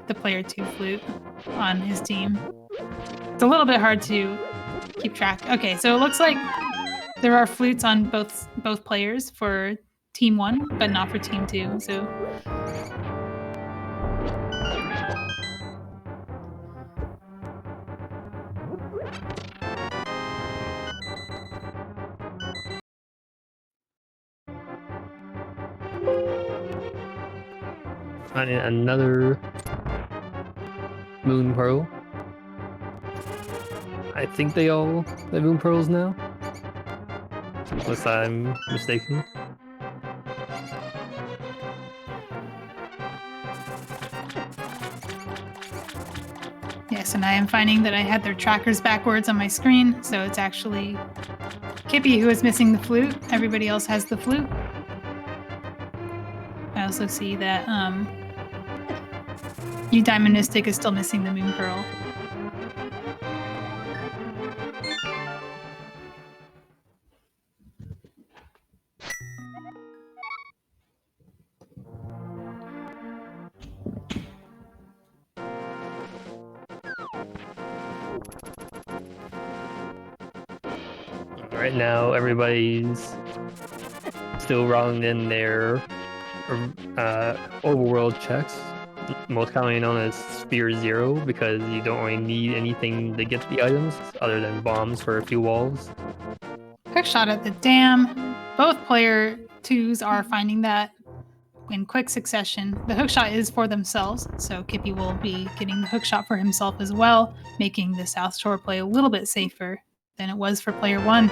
the player 2 flute on his team. It's a little bit hard to keep track. Okay, so it looks like there are flutes on both players for team 1, but not for team 2. So finding another moon pearl. I think they all have moon pearls now, unless I'm mistaken. yes, and I am finding that I had their trackers backwards on my screen, so it's actually Kippy who is missing the flute. Everybody else has the flute. I also see that Eudaimonistic is still missing the moon pearl. Right now, everybody's still running in their overworld checks, most commonly known as Sphere 0, because you don't really need anything to get the items other than bombs for a few walls. Quick shot at the dam. Both player 2s are finding that in quick succession. The hookshot is for themselves, so Kippy will be getting the hookshot for himself as well, making the South Shore play a little bit safer than it was for player 1.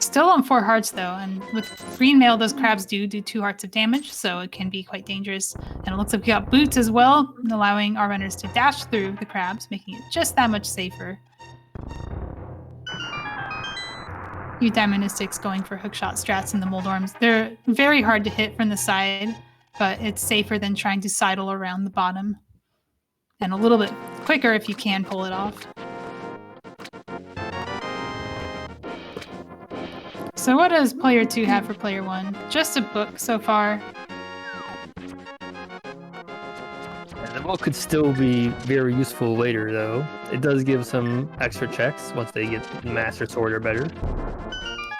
Still on 4 hearts though, and with green mail, those crabs do 2 hearts of damage, so it can be quite dangerous. And it looks like we got boots as well, allowing our runners to dash through the crabs, making it just that much safer. Eudaimonistic's going for hookshot strats in the Moldorms. They're very hard to hit from the side, but it's safer than trying to sidle around the bottom. And a little bit quicker if you can pull it off. So what does player 2 have for player 1? Just a book so far. The book could still be very useful later, though. It does give some extra checks once they get Master Sword or better.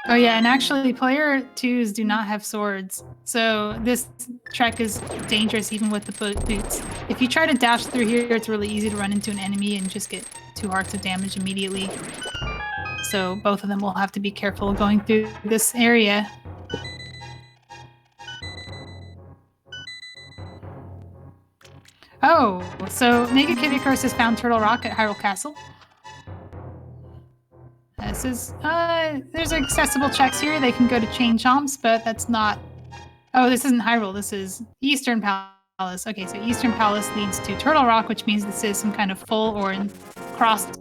Oh yeah, and actually player 2s do not have swords. So this trek is dangerous even with the boots. If you try to dash through here, it's really easy to run into an enemy and just get 2 hearts of damage immediately. So both of them will have to be careful going through this area. Oh, so MegaKidIcarus has found Turtle Rock at Hyrule Castle. This is, there's accessible checks here. They can go to Chain Chomps, but that's not... Oh, this isn't Hyrule. This is Eastern Palace. Okay, so Eastern Palace leads to Turtle Rock, which means this is some kind of full or crossed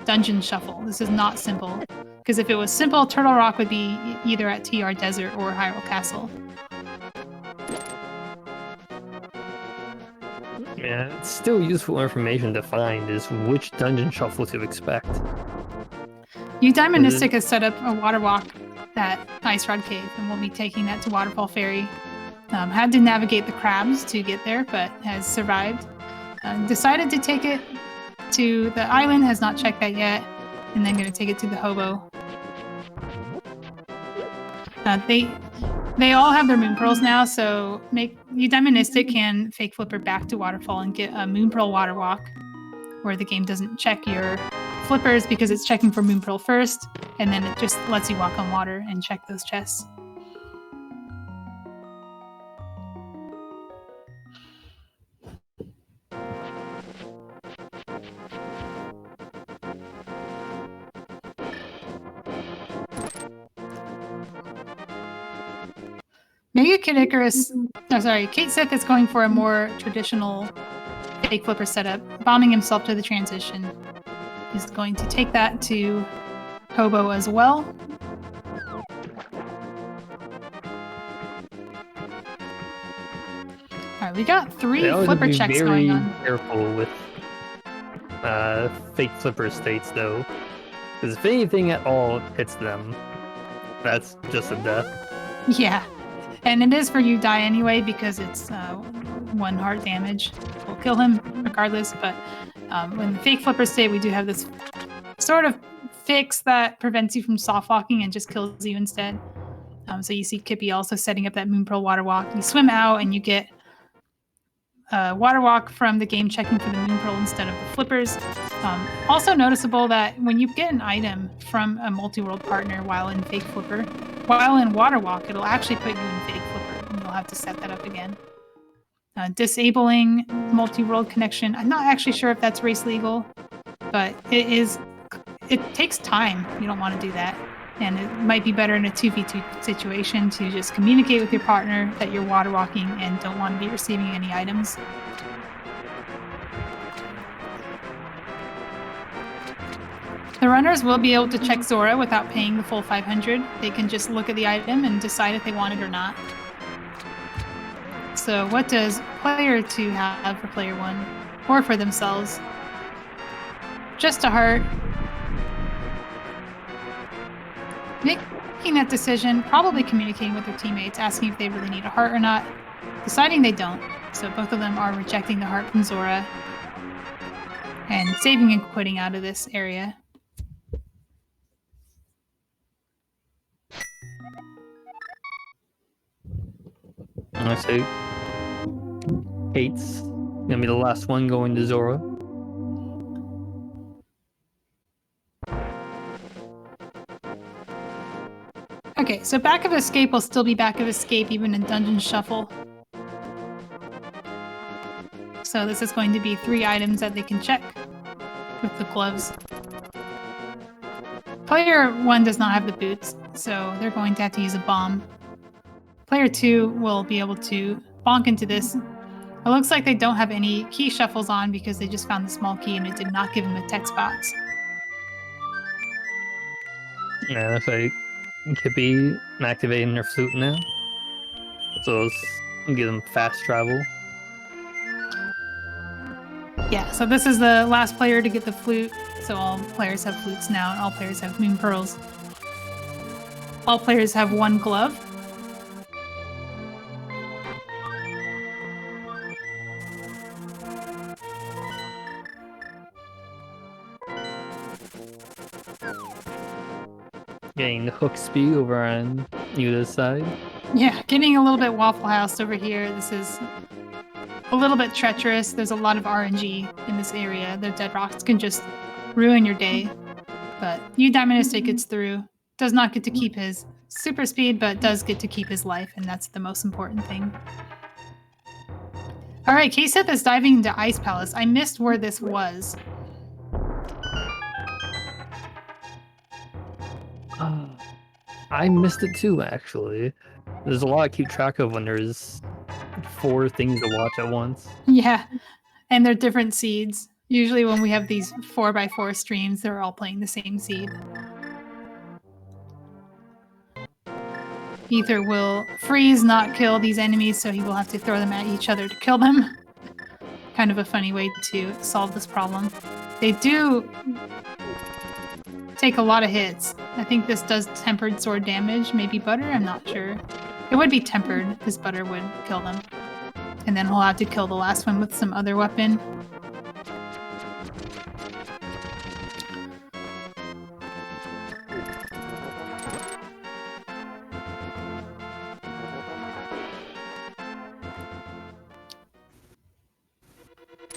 dungeon shuffle. This is not simple. Because if it was simple, Turtle Rock would be either at TR Desert or Hyrule Castle. Yeah, it's still useful information to find is which dungeon shuffle to expect. Eudaimonistic has set up a water walk at Ice Rod Cave, and we'll be taking that to Waterfall Ferry. Had to navigate the crabs to get there, but has survived. Decided to take it to the island, has not checked that yet, and then going to take it to the hobo. They all have their moon pearls now, so Eudaimonistic can fake flipper back to Waterfall and get a moon pearl water walk, where the game doesn't check your flippers because it's checking for moon pearl first, and then it just lets you walk on water and check those chests. MegaKidIcarus, Kate Sith is going for a more traditional fake flipper setup, bombing himself to the transition. He's going to take that to Hobo as well. Alright, we got 3 flipper checks going on. Careful with fake flipper states, though. Because if anything at all hits them, that's just a death. Yeah. And it is for you die anyway because it's 1 heart damage. Will kill him regardless, but when the fake flippers stay, we do have this sort of fix that prevents you from soft walking and just kills you instead. So you see Kippy also setting up that Moon Pearl Water Walk. You swim out and you get Water Walk from the game checking for the Moon Pearl instead of the flippers. Also noticeable that when you get an item from a multi-world partner while in Fake Flipper, while in Water Walk, it'll actually put you in Fake Flipper, and you'll have to set that up again. Disabling multi-world connection. I'm not actually sure if that's race legal, but it takes time. You don't want to do that. And it might be better in a 2v2 situation to just communicate with your partner that you're water walking and don't want to be receiving any items. The runners will be able to check Zora without paying the full 500. They can just look at the item and decide if they want it or not. So what does player 2 have for player 1? Or for themselves? Just a heart. Making that decision, probably communicating with their teammates, asking if they really need a heart or not, deciding they don't. So both of them are rejecting the heart from Zora and saving and quitting out of this area. I say Kate's gonna be the last one going to Zora. Okay, so back of escape will still be back of escape even in Dungeon Shuffle. So this is going to be 3 items that they can check with the gloves. Player 1 does not have the boots, so they're going to have to use a bomb. Player 2 will be able to bonk into this. It looks like they don't have any key shuffles on because they just found the small key and it did not give them a text box. Yeah, that's like Kippy activating their flute now. So let's give them fast travel. Yeah, so this is the last player to get the flute. So all players have flutes now, and all players have moon pearls. All players have 1 glove. Getting the hook speed over on Euda's side. Yeah, getting a little bit Waffle House over here. This is a little bit treacherous. There's a lot of RNG in this area. The dead rocks can just ruin your day. But Eudaimonistic gets through. Does not get to keep his super speed, but does get to keep his life, and that's the most important thing. Alright, K-Seth is diving into Ice Palace. I missed where this was. I missed it too, actually. There's a lot to keep track of when there's 4 things to watch at once. Yeah, and they're different seeds. Usually when we have these 4x4 streams, they're all playing the same seed. Ether will freeze, not kill these enemies, so he will have to throw them at each other to kill them. Kind of a funny way to solve this problem. They do take a lot of hits. I think this does tempered sword damage, maybe butter, I'm not sure. It would be tempered, this butter would kill them. And then he'll have to kill the last one with some other weapon.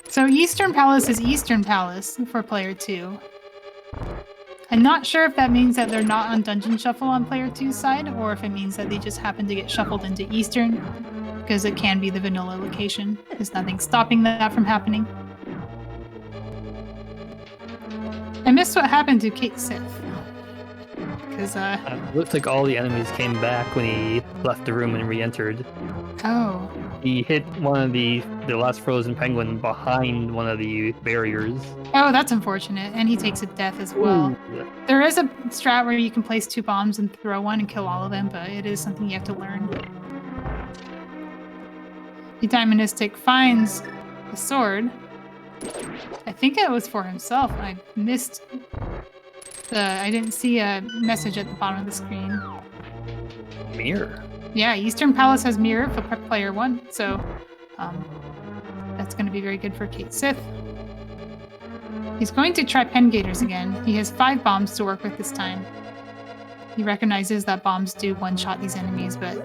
So Eastern Palace is Eastern Palace for player 2. I'm not sure if that means that they're not on Dungeon Shuffle on player 2's side, or if it means that they just happen to get shuffled into Eastern, because it can be the vanilla location. There's nothing stopping that from happening. I missed what happened to Kate Sith. Because, It looks like all the enemies came back when he left the room and re-entered. Oh. He hit one of the last frozen penguin behind one of the barriers. Oh, that's unfortunate. And he takes a death as well. Ooh. There is a strat where you can place 2 bombs and throw one and kill all of them, but it is something you have to learn. Eudaimonistic finds a sword. I think it was for himself. I missed I didn't see a message at the bottom of the screen. Mirror. Yeah, Eastern Palace has mirror for player 1, so that's going to be very good for Kate Sith. He's going to try Pen Gators again. He has 5 bombs to work with this time. He recognizes that bombs do one-shot these enemies, but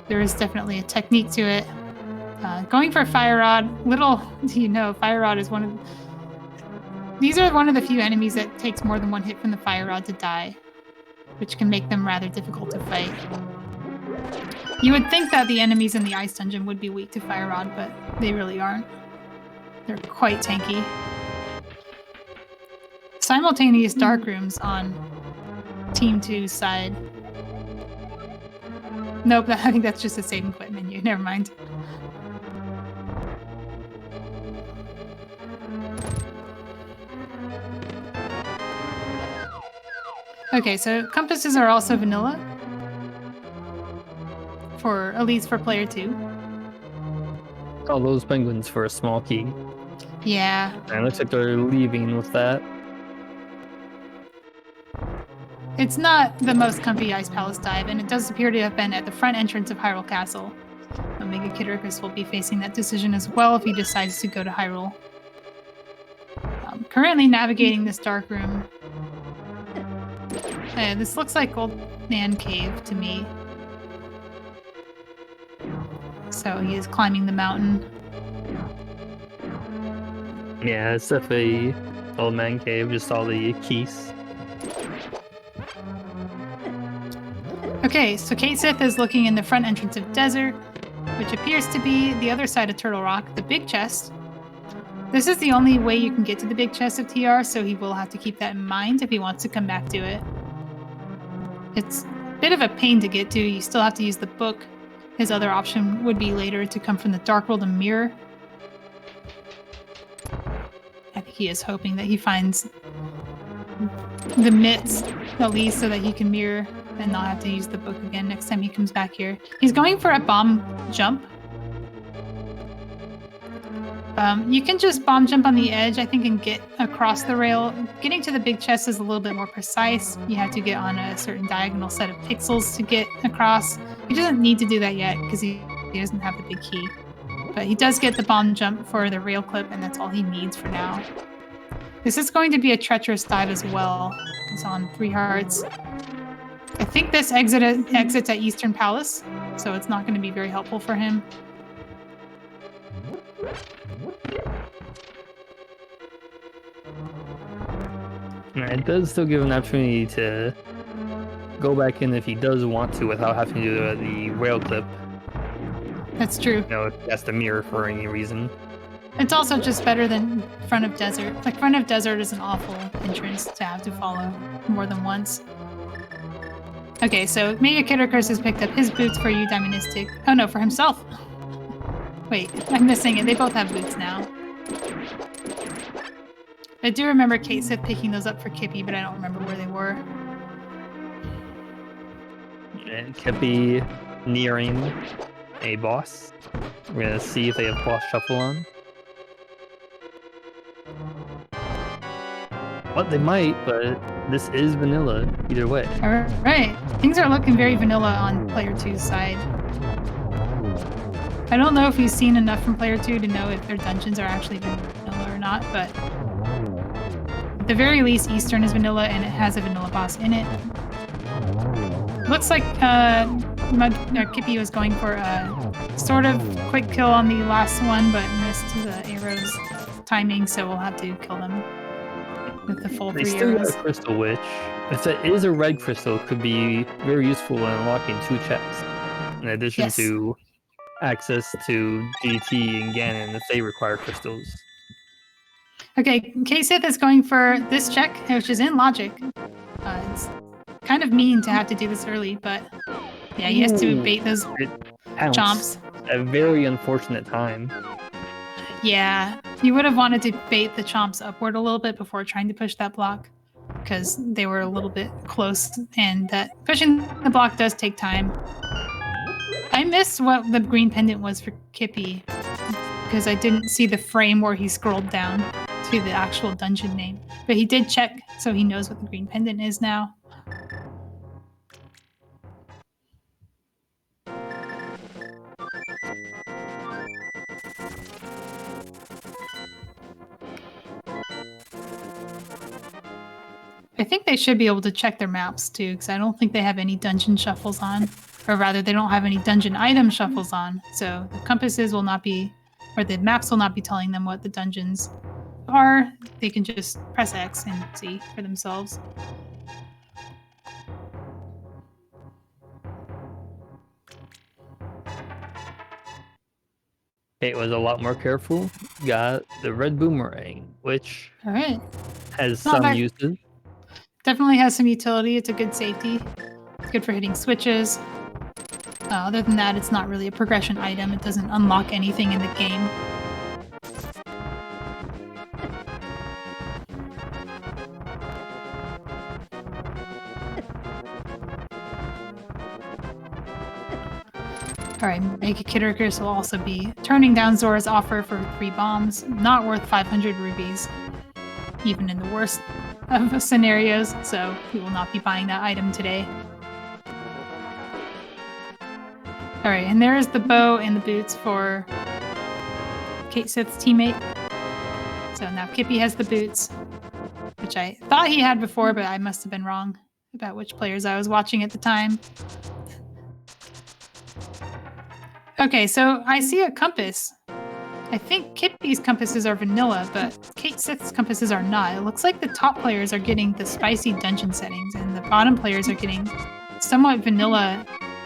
there is definitely a technique to it. Going for Fire Rod. Little do you know, Fire Rod is one of... These are one of the few enemies that takes more than one hit from the Fire Rod to die, which can make them rather difficult to fight. You would think that the enemies in the Ice Dungeon would be weak to Fire Rod, but they really aren't. They're quite tanky. Simultaneous Dark Rooms on Team 2's side. Nope, I think that's just a save and quit menu. Never mind. Okay, so compasses are also vanilla. At least for player 2. All those penguins for a small key. Yeah. And it looks like they're leaving with that. It's not the most comfy Ice Palace dive, and it does appear to have been at the front entrance of Hyrule Castle. MegaKidIcarus will be facing that decision as well if he decides to go to Hyrule. Currently navigating this dark room. This looks like Old Man Cave to me. So he is climbing the mountain. Yeah, it's definitely Old Man Cave, just all the keys. Okay, so Kate Sith is looking in the front entrance of Desert, which appears to be the other side of Turtle Rock, the big chest. This is the only way you can get to the big chest of TR, so he will have to keep that in mind if he wants to come back to it. It's a bit of a pain to get to. You still have to use the book. His other option would be later to come from the Dark World and Mirror. I think he is hoping that he finds the mitts, at least, so that he can mirror and not have to use the book again next time he comes back here. He's going for a bomb jump. You can just bomb jump on the edge, I think, and get across the rail. Getting to the big chest is a little bit more precise. You have to get on a certain diagonal set of pixels to get across. He doesn't need to do that yet because he doesn't have the big key. But he does get the bomb jump for the rail clip, and that's all he needs for now. This is going to be a treacherous dive as well. It's on 3 hearts. I think this exits at Eastern Palace, so it's not going to be very helpful for him. It does still give an opportunity to go back in if he does want to without having to do the rail clip. That's true. You know, if that's the mirror for any reason. It's also just better than Front of Desert. Like, Front of Desert is an awful entrance to have to follow more than once. Okay, so MegaKidIcarus has picked up his boots for Eudaimonistic. Oh no, for himself. Wait, I'm missing it. They both have boots now. I do remember Kate Sith picking those up for Kippy, but I don't remember where they were. And Kippy nearing a boss. We're gonna see if they have boss shuffle on. Well, they might, but this is vanilla either way. Alright. Things are looking very vanilla on player 2's side. I don't know if he's seen enough from player 2 to know if their dungeons are actually vanilla or not, but at the very least, Eastern is vanilla and it has a vanilla boss in it. Looks like Kippy was going for a sort of quick kill on the last one, but missed the arrows timing, so we'll have to kill them with the full 3 They still arrows. got a crystal, which, if it is a red crystal, could be very useful in unlocking 2 chests, in addition to access to GT and Ganon if they require crystals. Okay, K-Sith is going for this check, which is in logic. It's kind of mean to have to do this early, but yeah, he has to bait those chomps. A very unfortunate time. Yeah, you would have wanted to bait the chomps upward a little bit before trying to push that block, because they were a little bit close, and that pushing the block does take time. I missed what the green pendant was for Kippy, because I didn't see the frame where he scrolled down to the actual dungeon name. But he did check, so he knows what the green pendant is now. I think they should be able to check their maps too, because I don't think they have any dungeon shuffles on. Or rather, they don't have any dungeon item shuffles on. So the compasses will not be, or the maps will not be telling them what the dungeons are. They can just press X and see for themselves. Kate was a lot more careful. Got the red boomerang, which All right. has Not some bad. uses. Definitely has some utility. It's a good safety. It's good for hitting switches. Other than that, it's not really a progression item. It doesn't unlock anything in the game. Alright, MegaKidIcarus will also be turning down Zora's offer for 3 bombs, not worth 500 rubies, even in the worst of scenarios, so we will not be buying that item today. Alright, and there is the bow and the boots for Kate Sith's teammate. So now Kippy has the boots, which I thought he had before, but I must have been wrong about which players I was watching at the time. Okay, so I see a compass. I think Kippy's compasses are vanilla, but Kate Sith's compasses are not. It looks like the top players are getting the spicy dungeon settings, and the bottom players are getting somewhat vanilla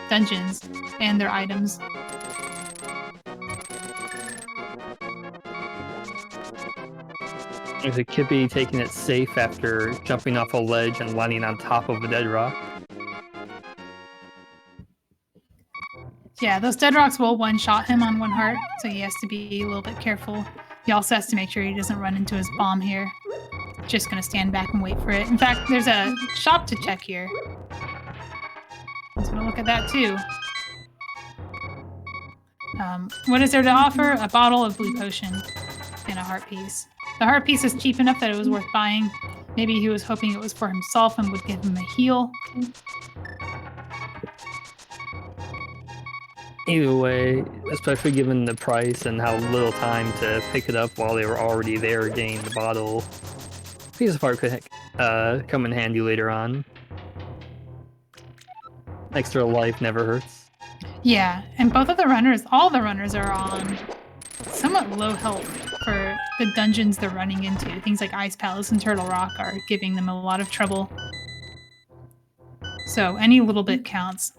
dungeons and their items. There's a Kippy taking it safe after jumping off a ledge and landing on top of a dead rock. Yeah, those dead rocks will one-shot him on 1 heart, so he has to be a little bit careful. He also has to make sure he doesn't run into his bomb here. Just gonna stand back and wait for it. In fact, there's a shop to check here. Let's gonna look at that too. What is there to offer? A bottle of blue potion and a heart piece. The heart piece is cheap enough that it was worth buying. Maybe he was hoping it was for himself and would give him a heal. Either way, especially given the price and how little time to pick it up while they were already there getting the bottle, piece of art could come in handy later on. Extra life never hurts. Yeah, and both of the runners, all the runners are on somewhat low health for the dungeons they're running into. Things like Ice Palace and Turtle Rock are giving them a lot of trouble. So any little bit counts.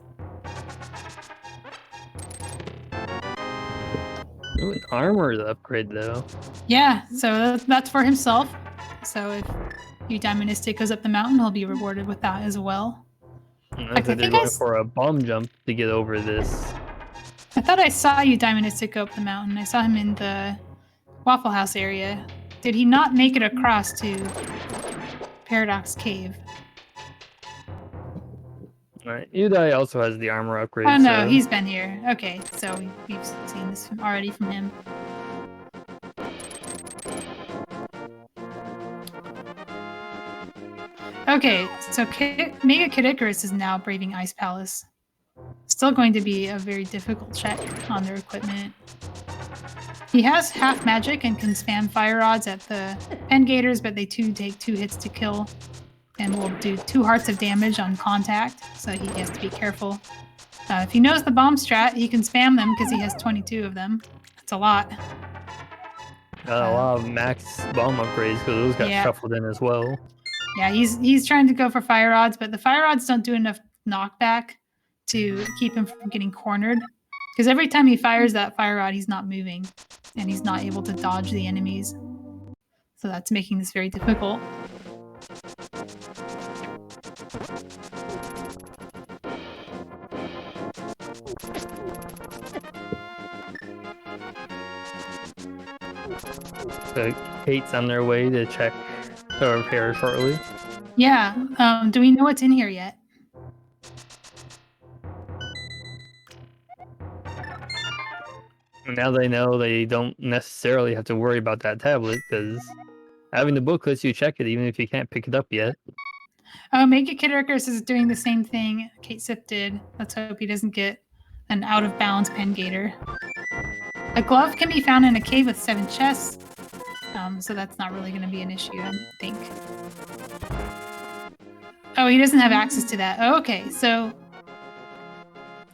Ooh, an armor to upgrade though. Yeah, so that's for himself. So if Eudaimonistic goes up the mountain, he'll be rewarded with that as well. I think they're going for a bomb jump to get over this. I thought I saw Eudaimonistic go up the mountain. I saw him in the Waffle House area. Did he not make it across to Paradox Cave? Alright, Udai also has the armor upgrade. Oh no, so... he's been here. Okay, so we've seen this already from him. Okay, so MegaKidIcarus is now braving Ice Palace. Still going to be a very difficult check on their equipment. He has half magic and can spam fire rods at the pen gators, but they too take 2 hits to kill and will do 2 hearts of damage on contact, so he has to be careful. If he knows the bomb strat, he can spam them because he has 22 of them. That's a lot. Got a lot of max bomb upgrades because those got shuffled in as well. Yeah, he's trying to go for fire rods, but the fire rods don't do enough knockback to keep him from getting cornered. Because every time he fires that fire rod, he's not moving, and he's not able to dodge the enemies. So that's making this very difficult. So Kate's on their way to check the repair shortly. Yeah. Do we know what's in here yet? Now they know they don't necessarily have to worry about that tablet because having the book lets you check it even if you can't pick it up yet. Oh, MegaKidIcarus is doing the same thing Kate Sith did. Let's hope he doesn't get an out-of-bounds pen gator. A glove can be found in a cave with 7 chests, so that's not really going to be an issue, I think. Oh, he doesn't have access to that. Oh, okay, so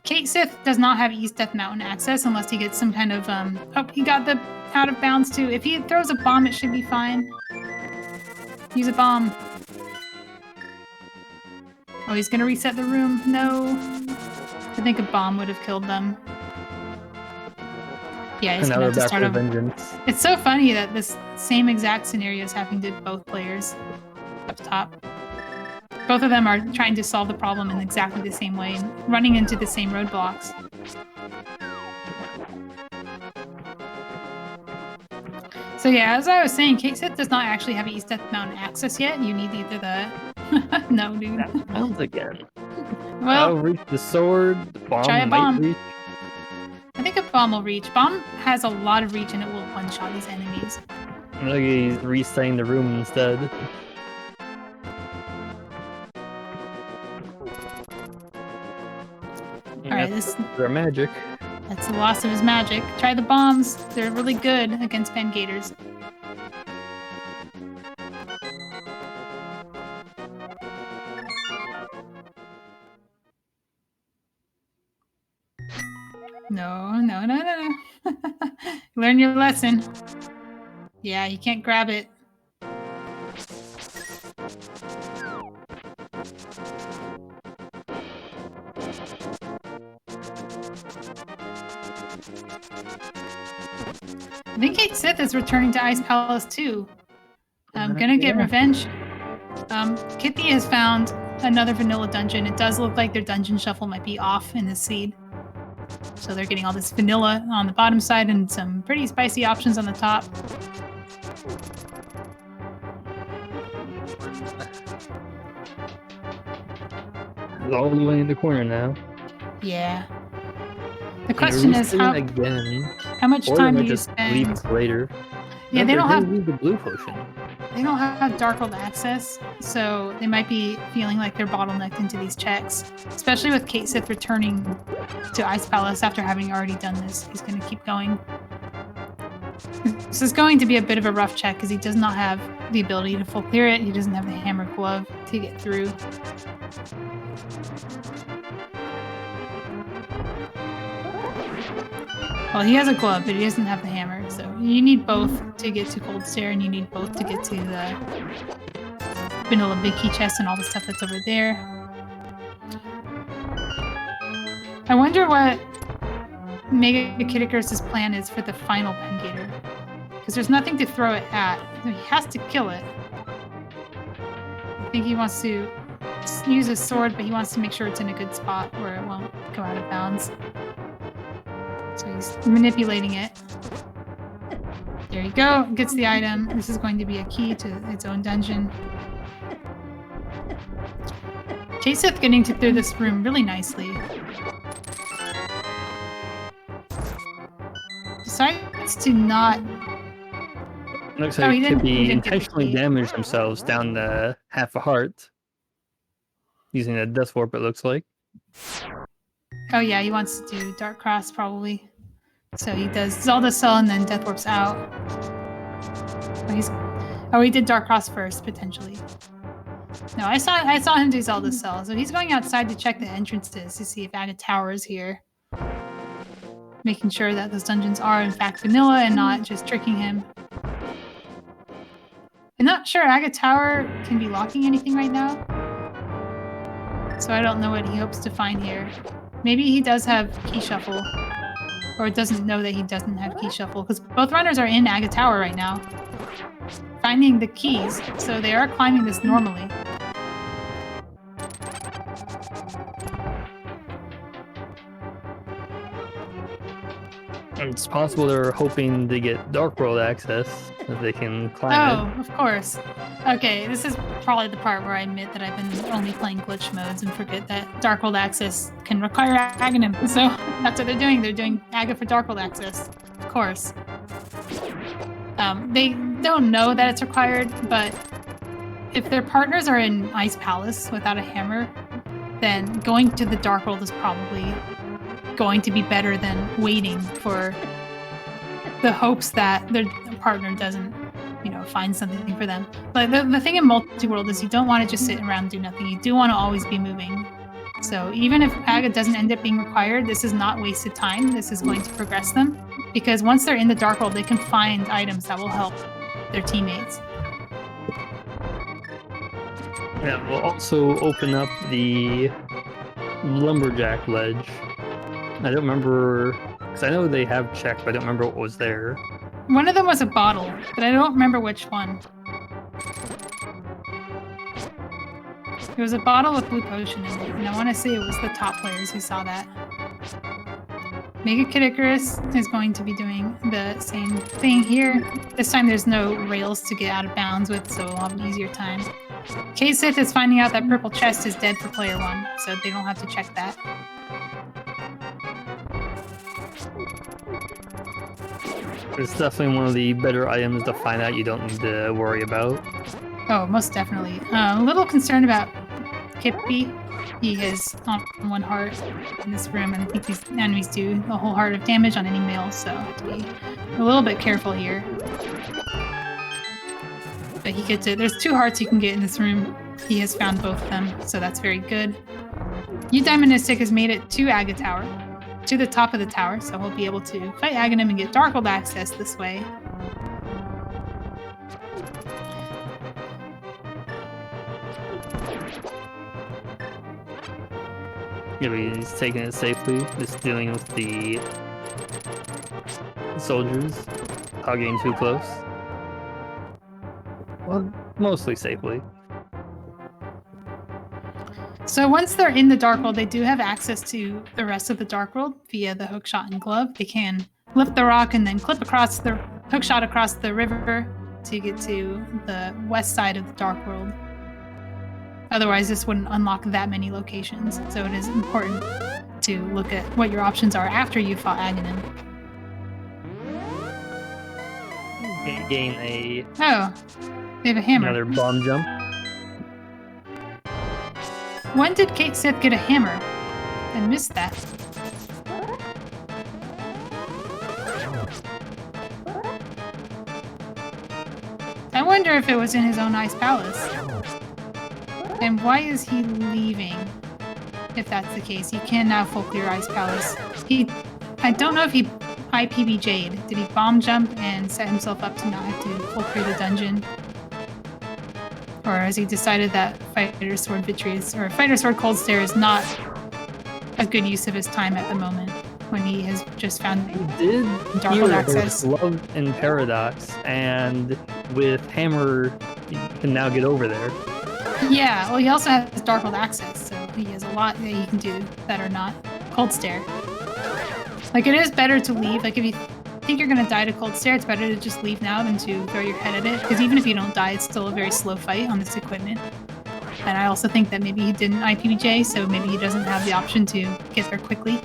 Kate Sith does not have East Death Mountain access unless he gets some kind of oh, he got the out of bounds too. If he throws a bomb, it should be fine. Use a bomb. Oh, he's gonna reset the room. No. I think a bomb would have killed them. Yeah, he's gonna have to start over. Vengeance. It's so funny that this same exact scenario is happening to both players up top. Both of them are trying to solve the problem in exactly the same way and running into the same roadblocks. So yeah, as I was saying, Kate Sith does not actually have East Death Mountain access yet. You need either the... No, dude. That sounds again. Well, I'll reach the sword. The bomb try a might bomb. reach. I think a bomb will reach. Bomb has a lot of reach and it will one-shot these enemies. Look, he's resetting the room instead. Alright, this... Their magic. That's the loss of his magic. Try the bombs. They're really good against Vangators. No. Learn your lesson. Yeah, you can't grab it. I think Kate Sith is returning to Ice Palace too. I'm gonna get revenge. Kitty has found another vanilla dungeon. It does look like their dungeon shuffle might be off in this seed. So they're getting all this vanilla on the bottom side and some pretty spicy options on the top. It's all the way in the corner now. Yeah. The question is how much time do you spend? Leave it later. Yeah, they don't have the blue potion. They don't have Darkhold access, so they might be feeling like they're bottlenecked into these checks. Especially with Kate Sith returning to Ice Palace after having already done this. He's going to keep going. This is going to be a bit of a rough check because he does not have the ability to full clear it. He doesn't have the hammer glove to get through. Well, he has a glove, but he doesn't have the hammer, so you need both to get to Cold Stare, and you need both to get to the vanilla big key chest and all the stuff that's over there. I wonder what MegaKidIcarus' plan is for the final Pengator. Because there's nothing to throw it at. He has to kill it. I think he wants to use his sword, but he wants to make sure it's in a good spot where it won't go out of bounds. So he's manipulating it. There you go. Gets the item. This is going to be a key to its own dungeon. Kate Sith getting through this room really nicely. Decides to not... Looks like it could be intentionally damage themselves down to half a heart. Using a Death Warp, it looks like. Oh yeah, he wants to do Dark Cross probably. So he does Zelda Cell and then Death Warps out. Oh, he did Dark Cross first, potentially. No, I saw him do Zelda Cell. So he's going outside to check the entrances to see if Aga Tower is here. Making sure that those dungeons are in fact vanilla and not just tricking him. I'm not sure Aga Tower can be locking anything right now. So I don't know what he hopes to find here. Maybe he does have Key Shuffle. Or doesn't know that he doesn't have Key Shuffle. Because both runners are in Aga Tower right now. Finding the keys. So they are climbing this normally. It's possible they're hoping to get Dark World access, if they can climb it. Oh, of course. Okay, this is probably the part where I admit that I've been only playing glitch modes and forget that Dark World access can require Aghanim. So that's what they're doing. They're doing Aga for Dark World access, of course. They don't know that it's required, but if their partners are in Ice Palace without a hammer, then going to the Dark World is probably going to be better than waiting for the hopes that their partner doesn't find something for them. But the thing in multi-world is you don't want to just sit around and do nothing. You do want to always be moving. So even if Aga doesn't end up being required, this is not wasted time. This is going to progress them. Because once they're in the Dark World, they can find items that will help their teammates. Yeah, we'll also open up the Lumberjack ledge. I don't remember, because I know they have check, but I don't remember what was there. One of them was a bottle, but I don't remember which one. There was a bottle with blue potion in it, and I want to say it was the top players who saw that. MegaKidIcarus is going to be doing the same thing here. This time there's no rails to get out of bounds with, so we'll have an easier time. K-Sith is finding out that purple chest is dead for player 1, so they don't have to check that. It's definitely one of the better items to find out you don't need to worry about. Oh, most definitely. A little concerned about Kippy. He has on 1 heart in this room, and I think these enemies do a whole heart of damage on any male, so have to be a little bit careful here. But he gets it. There's 2 hearts you can get in this room. He has found both of them, so that's very good. Eudaimonistic has made it to Aga Tower, to the top of the tower, so he'll be able to fight Aghanim and get Darkhold access this way. Yeah, he's taking it safely, just dealing with the soldiers not getting too close. Well, mostly safely. So once they're in the Dark World, they do have access to the rest of the Dark World via the hookshot and glove. They can lift the rock and then clip across the hookshot across the river to get to the west side of the Dark World. Otherwise, this wouldn't unlock that many locations. So it is important to look at what your options are after you've fought Aghanim. Gain a... Oh, they have a hammer. Another bomb jump. When did Kate Sith get a hammer? I missed that. I wonder if it was in his own ice palace. And why is he leaving? If that's the case, he can now full clear Ice Palace. I don't know if he IPBJ'd. Did he bomb jump and set himself up to not have to full clear the dungeon? Or has he decided that Fighter Sword Vitreous or Fighter Sword Cold Stare is not a good use of his time at the moment when he has just found Darkhold access? Love and Paradox, and with Hammer, you can now get over there. Yeah, well, he also has Darkhold access, so he has a lot that he can do that are not Cold Stare. Like, it is better to leave. Like, if you think you're going to die to Cold Stare, it's better to just leave now than to throw your head at it, because even if you don't die, it's still a very slow fight on this equipment. And I also think that maybe he didn't IPBJ, so maybe he doesn't have the option to get there quickly.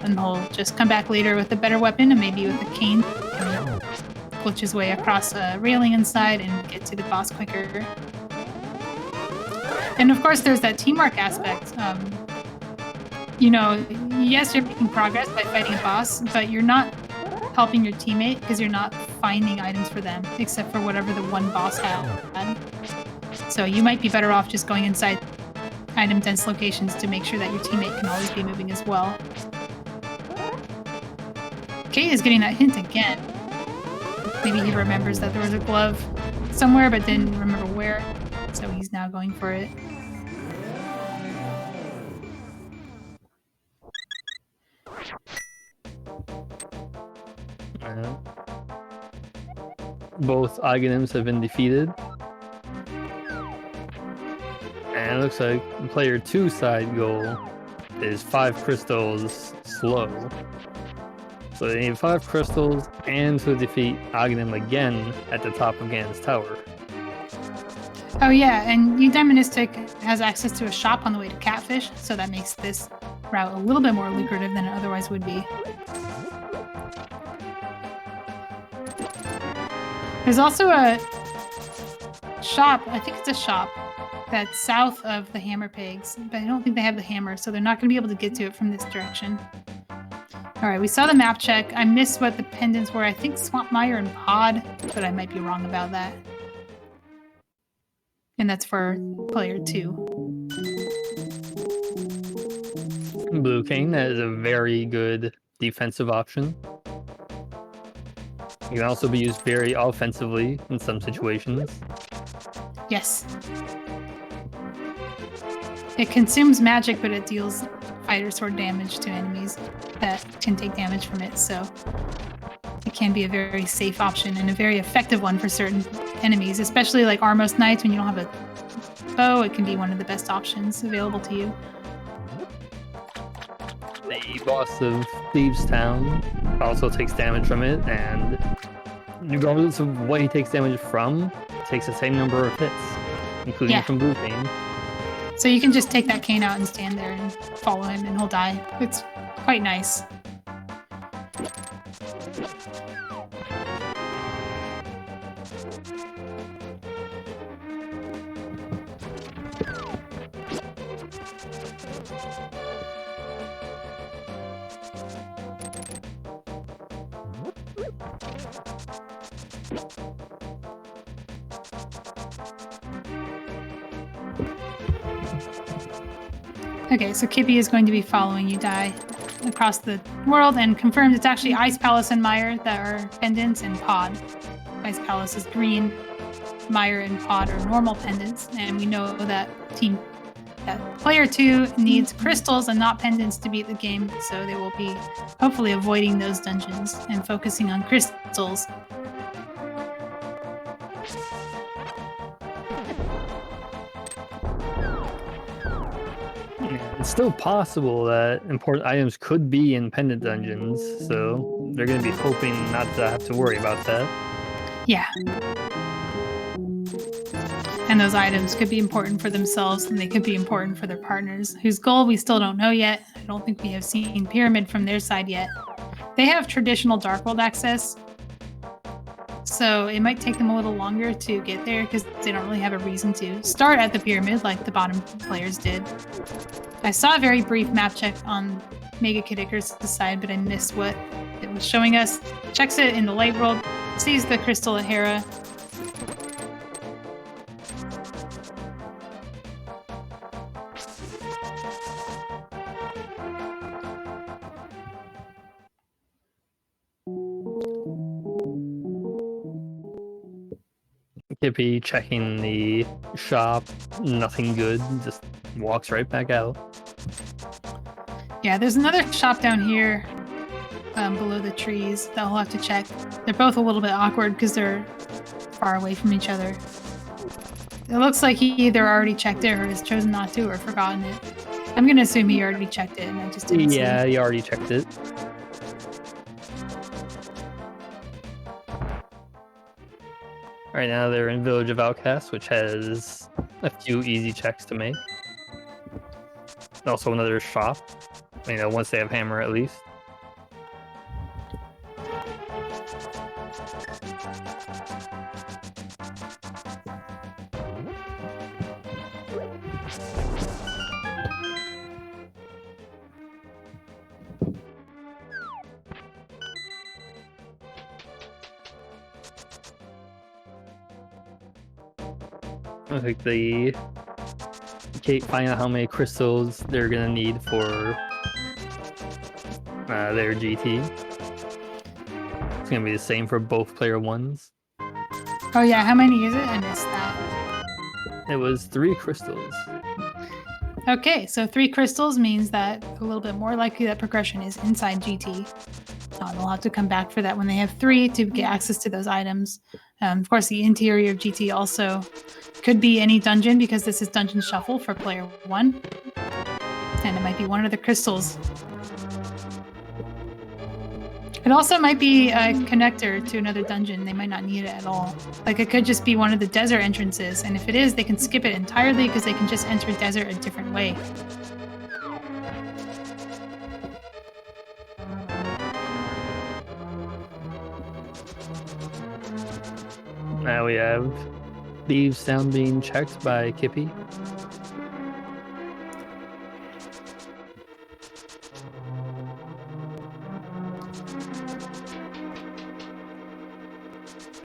And he'll just come back later with a better weapon, and maybe with a cane, and glitch his way across a railing inside and get to the boss quicker. And of course, there's that teamwork aspect. You know, yes, you're making progress by fighting a boss, but you're not helping your teammate because you're not finding items for them, except for whatever the one boss had. So you might be better off just going inside item-dense locations to make sure that your teammate can always be moving as well. Kate is getting that hint again. Maybe he remembers that there was a glove somewhere, but didn't remember where. So he's now going for it. Both Aghanims have been defeated. And it looks like player 2 side goal is 5 crystals slow. So they need 5 crystals and to defeat Aghanim again at the top of Ganon's tower. Oh yeah, and Eudaimonistic has access to a shop on the way to Catfish, so that makes this route a little bit more lucrative than it otherwise would be. There's also a shop, I think it's a shop, that's south of the Hammer Pigs, but I don't think they have the hammer, so they're not going to be able to get to it from this direction. All right, we saw the map check. I missed what the pendants were. I think Swamp Mire and Pod, but I might be wrong about that. And that's for player 2. Blue Cane, that is a very good defensive option. It can also be used very offensively in some situations. Yes. It consumes magic, but it deals fighter sword damage to enemies that can take damage from it, so it can be a very safe option and a very effective one for certain enemies, especially like Armos Knights. When you don't have a bow, it can be one of the best options available to you. The boss of Thieves Town also takes damage from it, and regardless of what he takes damage from, takes the same number of hits, including from Blue Cane. So you can just take that cane out and stand there and follow him and he'll die. It's quite nice. Okay, so Kippy is going to be following you, Dai, across the world and confirmed it's actually Ice Palace and Mire that are pendants and Pod. Ice Palace is green, Mire and Pod are normal pendants, and we know that player 2 needs crystals and not pendants to beat the game, so they will be hopefully avoiding those dungeons and focusing on crystals. It's still possible that important items could be in pendant dungeons, so they're going to be hoping not to have to worry about that. Yeah. And those items could be important for themselves, and they could be important for their partners, whose goal we still don't know yet. I don't think we have seen Pyramid from their side yet. They have traditional Dark World access, so it might take them a little longer to get there because they don't really have a reason to start at the Pyramid like the bottom players did. I saw a very brief map check on MegaKidIcarus' side, but I missed what it was showing us. Checks it in the light world, sees the crystal at Hera. Kippy checking the shop, nothing good, just walks right back out. Yeah, there's another shop down here below the trees that we'll have to check. They're both a little bit awkward because they're far away from each other. It looks like he either already checked it or has chosen not to or forgotten it. I'm going to assume he already checked it and I just didn't see it. Yeah, he already checked it. Right now they're in Village of Outcasts, which has a few easy checks to make. Also another shop, once they have hammer at least. I think they can't find out how many crystals they're gonna need for their GT. It's gonna be the same for both player ones. Oh yeah, how many is it? I missed that. It was 3 crystals. Okay, so 3 crystals means that a little bit more likely that progression is inside GT. They'll have to come back for that when they have 3 to get access to those items. Of course, the interior of GT also could be any dungeon because this is Dungeon Shuffle for player 1. And it might be one of the crystals. It also might be a connector to another dungeon. They might not need it at all. Like it could just be one of the desert entrances. And if it is, they can skip it entirely because they can just enter desert a different way. Now we have Thieves Town being checked by Kippy.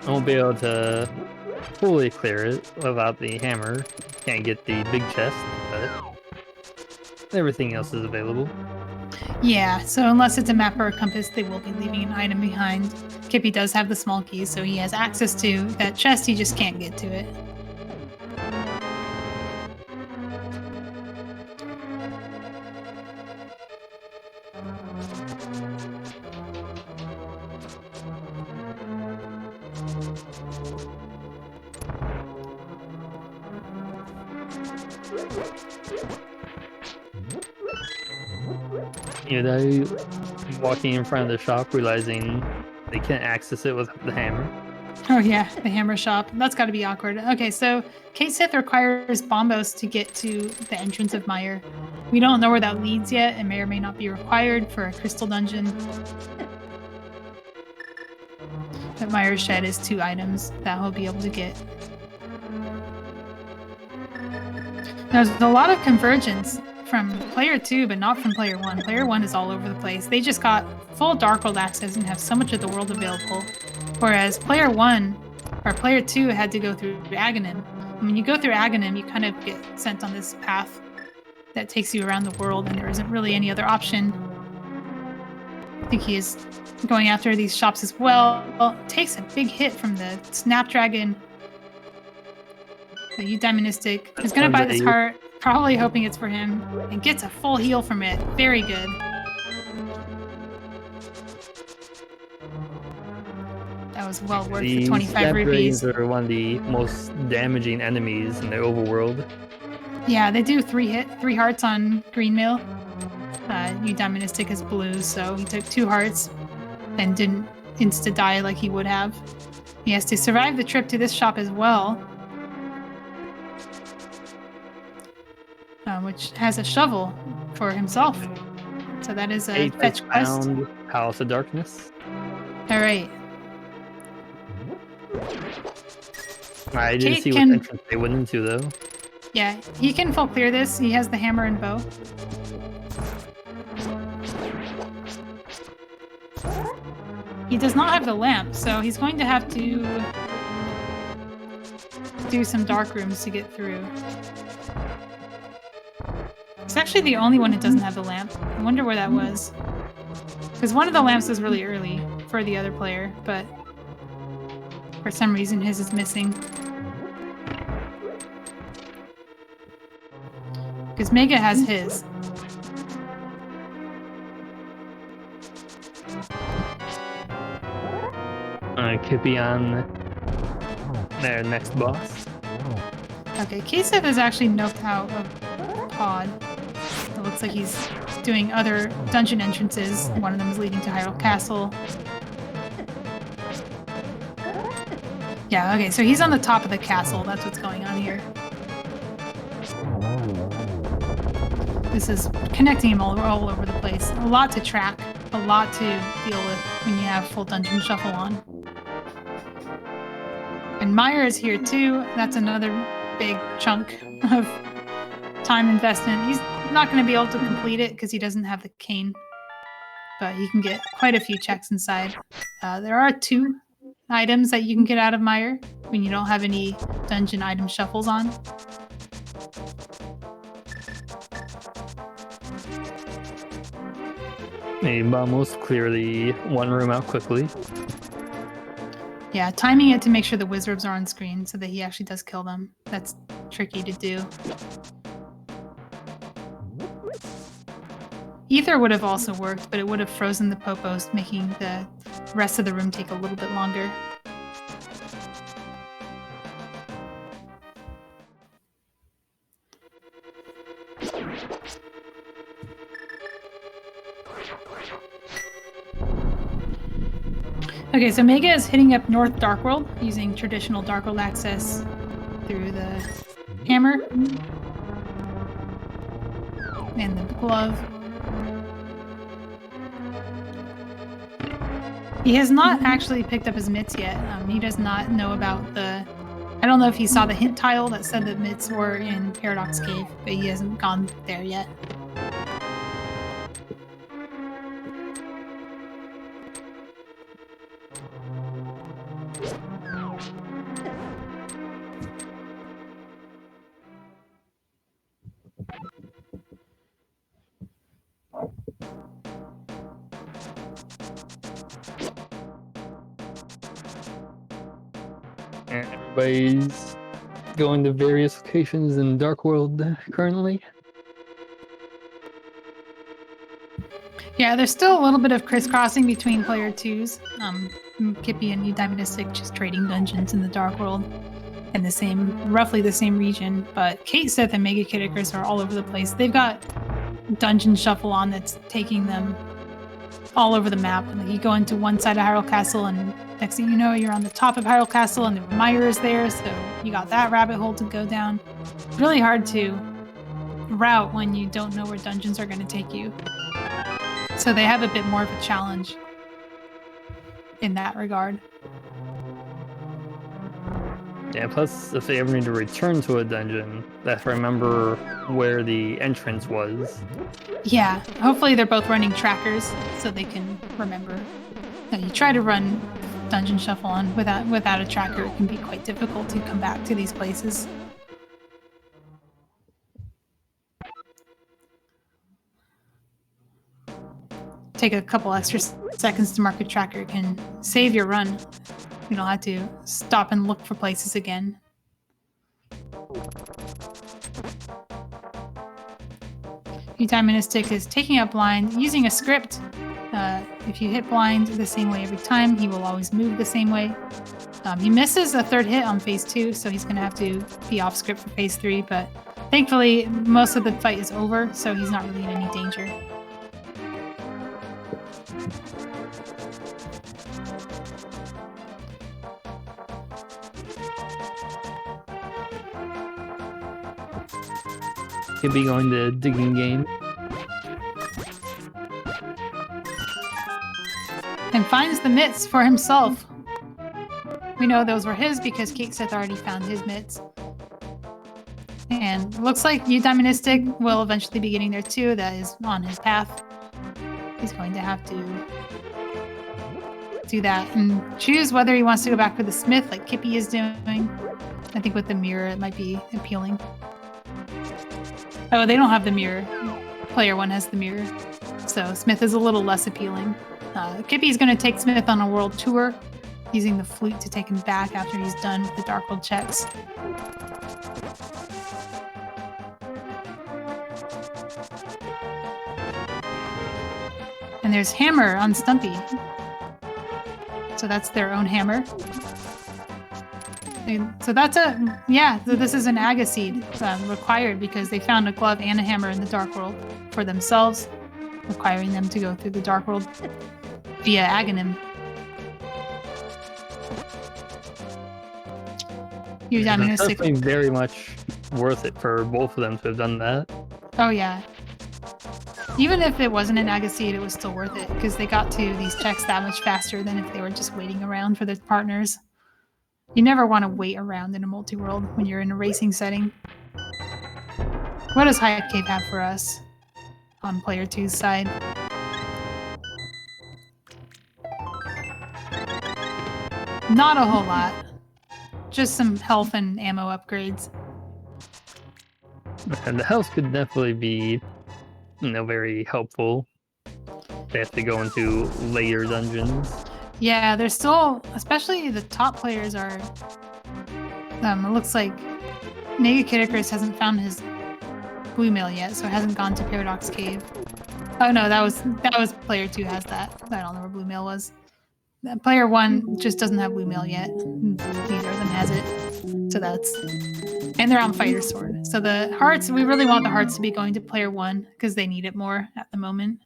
I won't be able to fully clear it without the hammer. Can't get the big chest, but everything else is available. Yeah, so unless it's a map or a compass, they will be leaving an item behind. Kippy does have the small keys, so he has access to that chest, he just can't get to it. You know, walking in front of the shop, realizing they can't access it with the hammer. Oh yeah, the hammer shop. That's got to be awkward. Okay, so Kate Sith requires Bombos to get to the entrance of Mire. We don't know where that leads yet. It may or may not be required for a crystal dungeon. But Mire's shed is 2 items that he'll be able to get. There's a lot of convergence from player 2, but not from player 1. Player 1 is all over the place. They just got full Dark World access and have so much of the world available. Whereas player 1 or player 2 had to go through Aghanim. And when you go through Aghanim, you kind of get sent on this path that takes you around the world, and there isn't really any other option. I think he is going after these shops as well. Takes a big hit from the Snapdragon. The Eudaimonistic is going to buy this heart, probably hoping it's for him, and gets a full heal from it. Very good. That was well worth the 25 rupees. Are one of the most damaging enemies in the overworld. Yeah, they do 3 hearts on Greenmail. Eudaimonistic is blue, so he took 2 hearts and didn't insta-die like he would have. He has to survive the trip to this shop as well. Which has a shovel for himself. So that is a fetch quest. Palace of Darkness. Alright. I didn't see what entrance they went into, though. Yeah, he can full clear this. He has the hammer and bow. He does not have the lamp, so he's going to have to do some dark rooms to get through. He's actually the only one who doesn't have the lamp. I wonder where that was. Because one of the lamps was really early for the other player, but for some reason his is missing. Because Mega has his. Kippy on their next boss. Okay, Kasef is actually knocked out of Pod. It looks like he's doing other dungeon entrances. One of them is leading to Hyrule Castle. Yeah, okay, so he's on the top of the castle. That's what's going on here. This is connecting him all over the place. A lot to track, a lot to deal with when you have full dungeon shuffle on. And Mire is here too. That's another big chunk of time investment. He's not going to be able to complete it because he doesn't have the cane, but he can get quite a few checks inside. There are 2 items that you can get out of Mire when you don't have any dungeon item shuffles on. They almost clear the one room out quickly. Yeah, timing it to make sure the wizards are on screen so that he actually does kill them. That's tricky to do. Ether would have also worked, but it would have frozen the Popos, making the rest of the room take a little bit longer. Okay, so Mega is hitting up North Dark World using traditional Dark World access through the hammer and the glove. He has not actually picked up his mitts yet. He does not know about the... I don't know if he saw the hint tile that said that mitts were in Paradox Cave, but he hasn't gone there yet. And everybody's going to various locations in Dark World currently. Yeah, there's still a little bit of crisscrossing between player twos. Kippy and Eudaimonistic just trading dungeons in the Dark World in roughly the same region. But Kate, Sith, and MegaKidIcarus are all over the place. They've got dungeon shuffle on that's taking them all over the map. And you go into one side of Hyrule Castle, and next thing you know, you're on the top of Hyrule Castle, and the Mire is there. So you got that rabbit hole to go down. It's really hard to route when you don't know where dungeons are going to take you. So they have a bit more of a challenge in that regard. Yeah, plus if they ever need to return to a dungeon, they have to remember where the entrance was. Yeah, hopefully they're both running trackers so they can remember. Now, you try to run dungeon shuffle on without a tracker, it can be quite difficult to come back to these places. Take a couple extra seconds to mark a tracker can save your run. You don't have to stop and look for places again. Eudaimonistic is taking up blind using a script. If you hit blind the same way every time, he will always move the same way. He misses a third hit on phase 2, so he's going to have to be off script for phase 3, but thankfully most of the fight is over, so he's not really in any danger. Could be going to digging game. And finds the mitts for himself. We know those were his because Cake Sith already found his mitts. And looks like Eudaimonistic will eventually be getting there too. That is on his path. He's going to have to do that and choose whether he wants to go back for the smith like Kippy is doing. I think with the mirror it might be appealing. Oh, they don't have the mirror. Player 1 has the mirror. So Smith is a little less appealing. Kippy's going to take Smith on a world tour, using the flute to take him back after he's done with the Dark World checks. And there's Hammer on Stumpy. So that's their own hammer. So that's so this is an Aga seed required because they found a glove and a hammer in the Dark World for themselves, requiring them to go through the Dark World via Aghanim. It's definitely very much worth it for both of them to have done that. Oh yeah. Even if it wasn't an Aga seed, it was still worth it because they got to these checks that much faster than if they were just waiting around for their partners. You never want to wait around in a multi-world when you're in a racing setting. What does Hyatt Cave have for us on player 2's side? Not a whole lot. Just some health and ammo upgrades. And the health could definitely be, very helpful. They have to go into later dungeons. Yeah, they're still, especially the top players are. It looks like MegaKidIcarus hasn't found his blue mail yet, so it hasn't gone to Paradox Cave. Oh no, that was player 2 has that. I don't know where blue mail was. Player 1 just doesn't have blue mail yet. Neither of them has it. So that's, and they're on Fighter Sword. So the hearts, we really want the hearts to be going to player 1 because they need it more at the moment.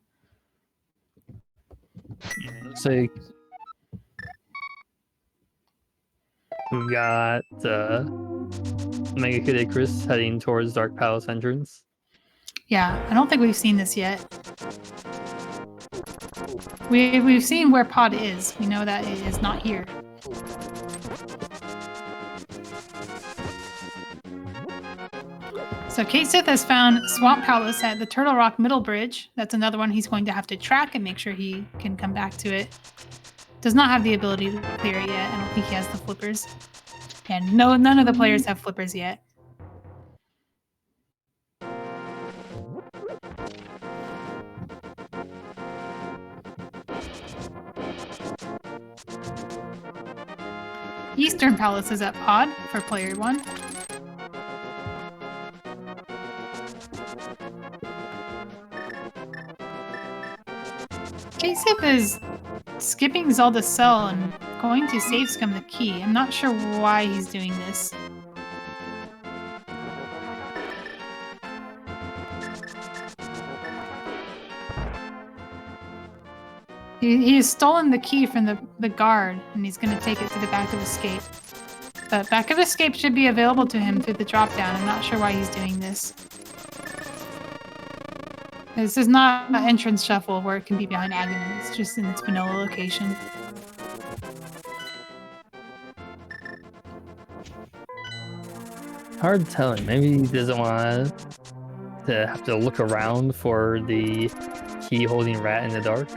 So we've got MegaKidIcarus heading towards Dark Palace entrance. Yeah, I don't think we've seen this yet. We've seen where Pod is. We know that it is not here. So Kate Sith has found Swamp Palace at the Turtle Rock Middle Bridge. That's another one he's going to have to track and make sure he can come back to it. Does not have the ability to clear it yet. I don't think he has the flippers. And none of the players have flippers yet. Eastern Palace is at pod for player 1. Kasif is skipping Zelda's cell and going to save scum the key. I'm not sure why he's doing this. He has stolen the key from the guard, and he's going to take it to the back of escape. But back of escape should be available to him through the drop-down. I'm not sure why he's doing this. This is not an entrance shuffle where it can be behind Aghanim. It's just in its vanilla location. Hard telling. Maybe he doesn't want to have to look around for the key-holding rat in the dark.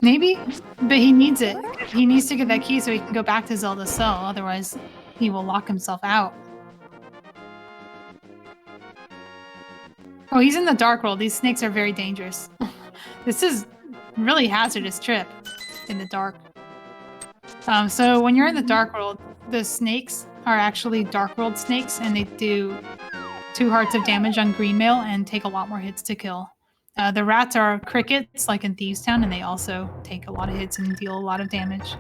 Maybe, but he needs it. He needs to get that key so he can go back to Zelda's cell. Otherwise, he will lock himself out. Oh, he's in the dark world. These snakes are very dangerous. This is really hazardous trip in the dark. So when you're in the dark world, the snakes are actually dark world snakes, and they do 2 hearts of damage on green mail and take a lot more hits to kill. The rats are crickets, like in Thieves Town, and they also take a lot of hits and deal a lot of damage.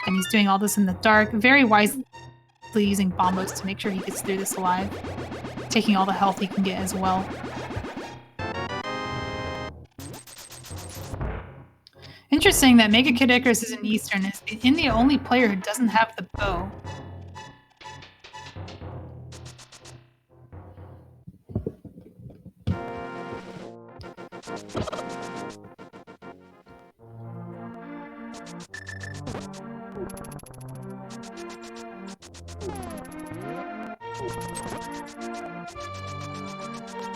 And he's doing all this in the dark, very wisely using bombos to make sure he gets through this alive, taking all the health he can get as well. Interesting that MegaKidIcarus is an Eastern, is the only player who doesn't have the bow.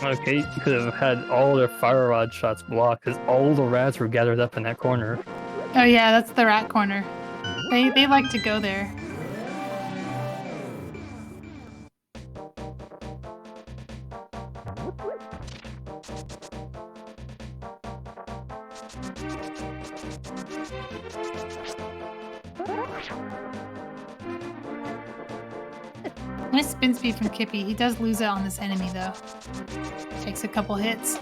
Okay, you could have had all their fire rod shots blocked because all the rats were gathered up in that corner. Oh yeah, that's the rat corner. They like to go there. Nice spin speed from Kippy. He does lose it on this enemy though. Takes a couple hits.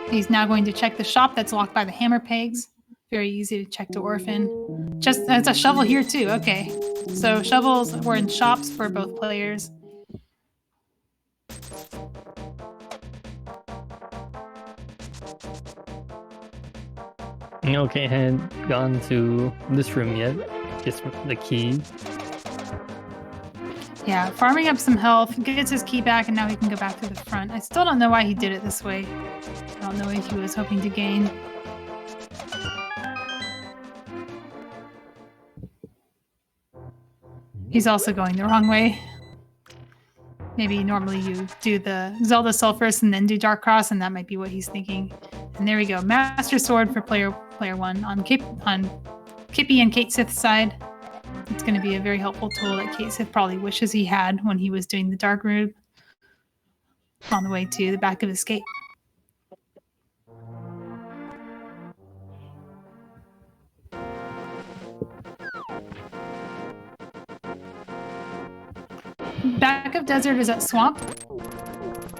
He's now going to check the shop that's locked by the hammer pegs. Very easy to check to orphan. Just it's a shovel here too. Okay, so shovels were in shops for both players. Okay, hadn't gone to this room yet. Gets the key. Yeah, farming up some health, gets his key back, and now he can go back to the front. I still don't know why he did it this way. I don't know if he was hoping to gain. He's also going the wrong way. Maybe normally you do the Zelda Cell first and then do Dark Cross, and that might be what he's thinking. And there we go. Master Sword for player 1 on Kippy and Kate Sith's side. It's going to be a very helpful tool that Kate Sith probably wishes he had when he was doing the Dark Room on the way to the back of escape. Back of Desert is at Swamp.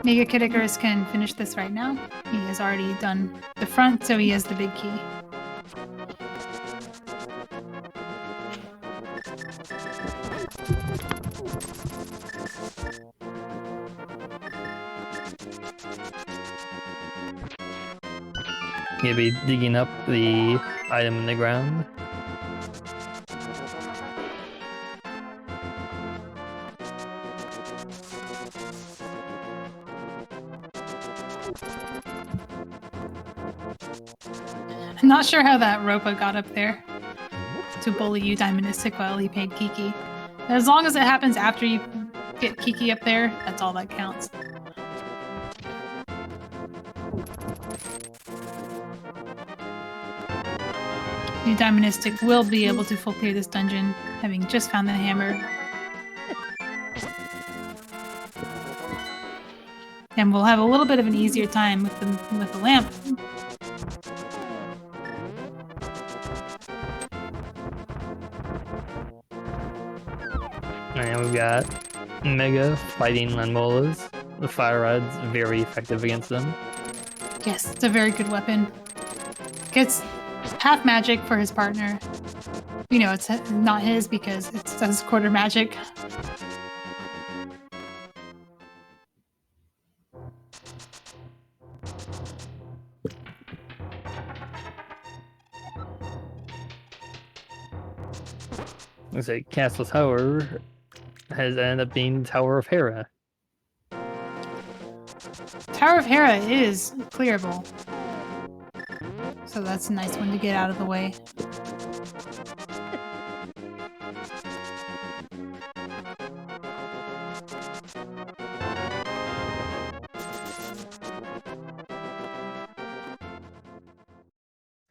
MegaKidIcarus can finish this right now. He has already done the front, so he has the big key. You'll be digging up the item in the ground. I'm not sure how that Ropa got up there to bully Eudaimonistic while he paid Kiki. As long as it happens after you get Kiki up there, that's all that counts. Eudaimonistic will be able to full clear this dungeon, having just found the hammer. And we'll have a little bit of an easier time with the lamp. And we've got Mega fighting Lanmolas. The Fire Rod's very effective against them. Yes, it's a very good weapon. Gets half magic for his partner. You know, it's not his because it does quarter magic. Looks like Castle Tower has ended up being Tower of Hera. Tower of Hera is clearable. So that's a nice one to get out of the way.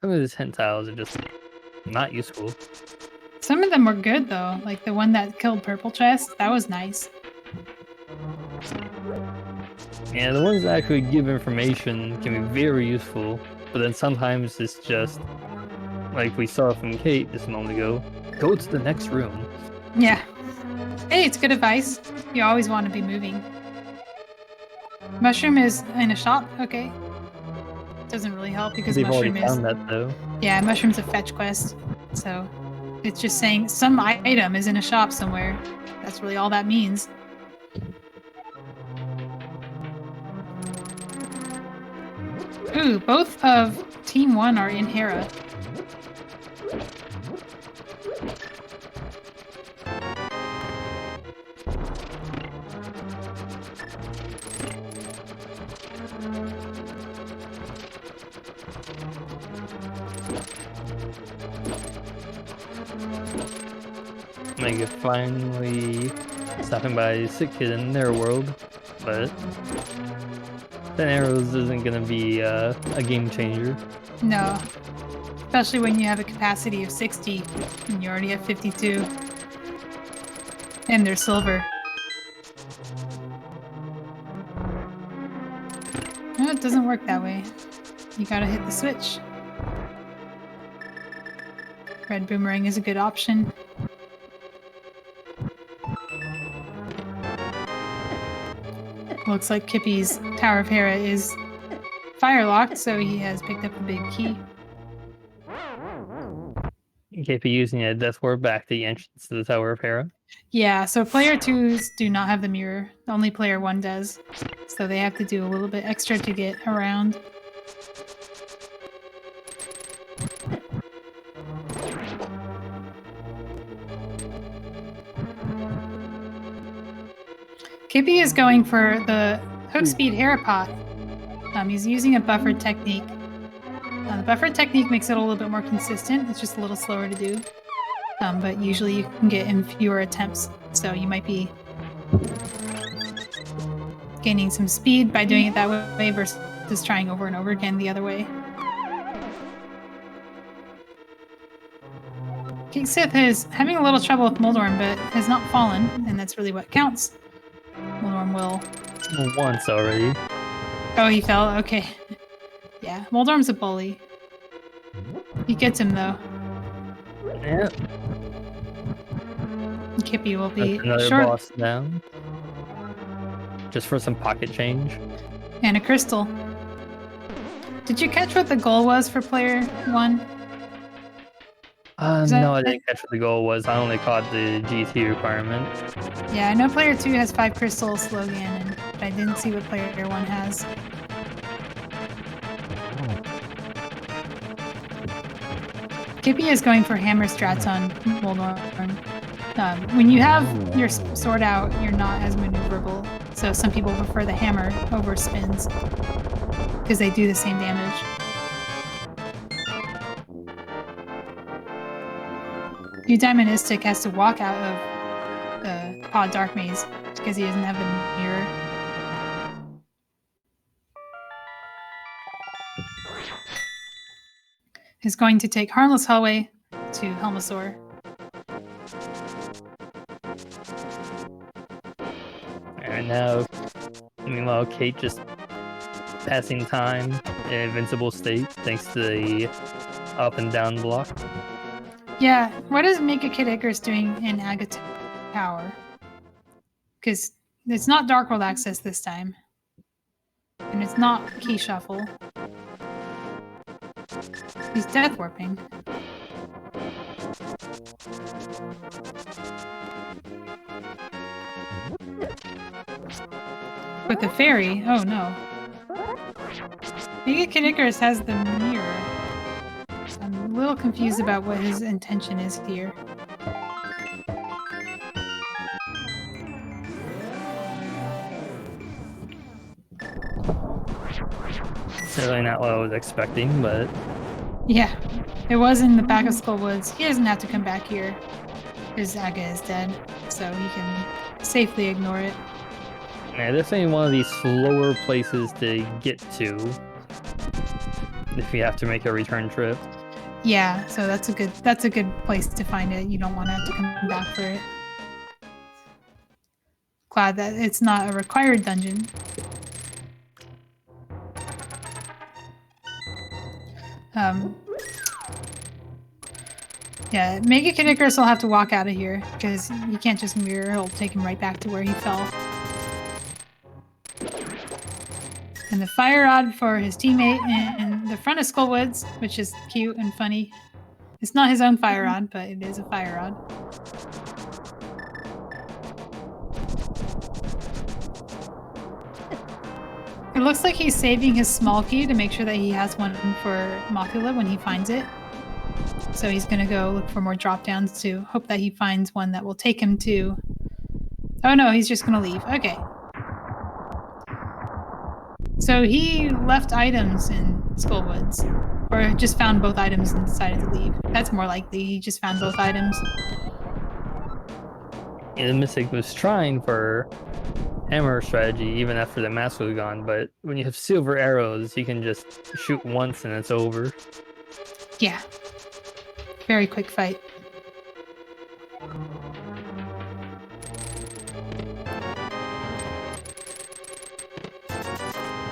Some of these hint tiles are just not useful. Some of them were good though, like the one that killed Purple Chest, that was nice. Yeah, the ones that actually give information can be very useful, but then sometimes it's just, like we saw from Kate just a moment ago, go to the next room. Yeah. Hey, it's good advice. You always want to be moving. Mushroom is in a shop, okay. Doesn't really help because They've already Mushroom is... found that though. Yeah, Mushroom's a fetch quest, so it's just saying some item is in a shop somewhere. That's really all that means. Ooh, both of Team 1 are in Hera. Mega finally stopping by Sick Kid in their world, but 10 arrows isn't gonna be a game changer. No. Especially when you have a capacity of 60 and you already have 52. And they're silver. No, it doesn't work that way. You gotta hit the switch. Red Boomerang is a good option. Looks like Kippy's Tower of Hera is fire-locked, so he has picked up the big key. Kippy using a Death Ward back the entrance to the Tower of Hera. Yeah, so player 2s do not have the mirror. Only player 1 does. So they have to do a little bit extra to get around. Kippy is going for the hook speed Hera pot. He's using a buffered technique. The buffered technique makes it a little bit more consistent. It's just a little slower to do. But usually you can get in fewer attempts. So you might be gaining some speed by doing it that way versus trying over and over again the other way. King Sith is having a little trouble with Moldorm, but has not fallen, and that's really what counts. Moldorm will... Once already. Oh, he fell? Okay. Yeah, Moldorm's a bully. He gets him, though. Yeah. Kippy will be That's another short. boss down. Just for some pocket change. And a crystal. Did you catch what the goal was for player 1? No, I didn't catch what the goal was. I only caught the GT requirement. Yeah, I know player 2 has 5 crystals slogan, but I didn't see what player 1 has. Kippy is going for hammer strats on Moldorm. When you have your sword out, you're not as maneuverable. So some people prefer the hammer over spins because they do the same damage. Eudaimonistic has to walk out of the Pod Dark Maze because he doesn't have the mirror. He's going to take Harmless Hallway to Helmasaur. And now, meanwhile, Kate just passing time in invincible state thanks to the up and down block. Yeah, what is MegaKidIcarus doing in Aga Tower? because it's not Dark World access this time. And it's not key shuffle. He's death warping. With the fairy? Oh no. MegaKidIcarus has the mirror. So I'm a little confused about what his intention is here. Certainly not what I was expecting, but Yeah, it was in the back of Skull Woods. He doesn't have to come back here. His Aga is dead, so he can safely ignore it. yeah, this ain't one of these slower places to get to if you have to make a return trip. Yeah, so that's a good place to find it. You don't want to have to come back for it. Glad that it's not a required dungeon. Yeah, MegaKidIcarus will have to walk out of here because you can't just mirror. It'll take him right back to where he fell. And the fire rod for his teammate in the front of Skullwoods, which is cute and funny. It's not his own fire rod, but it is a fire rod. It looks like he's saving his small key to make sure that he has one for Mothula when he finds it. So he's going to go look for more drop downs to hope that he finds one that will take him to... Oh no, he's just going to leave. Okay. So he left items in Skullwoods. Or just found both items and decided to leave. That's more likely. He just found both items. Yeah, the Mystic was trying for hammer strategy even after the mask was gone, but when you have silver arrows, you can just shoot once and it's over. Yeah. Very quick fight.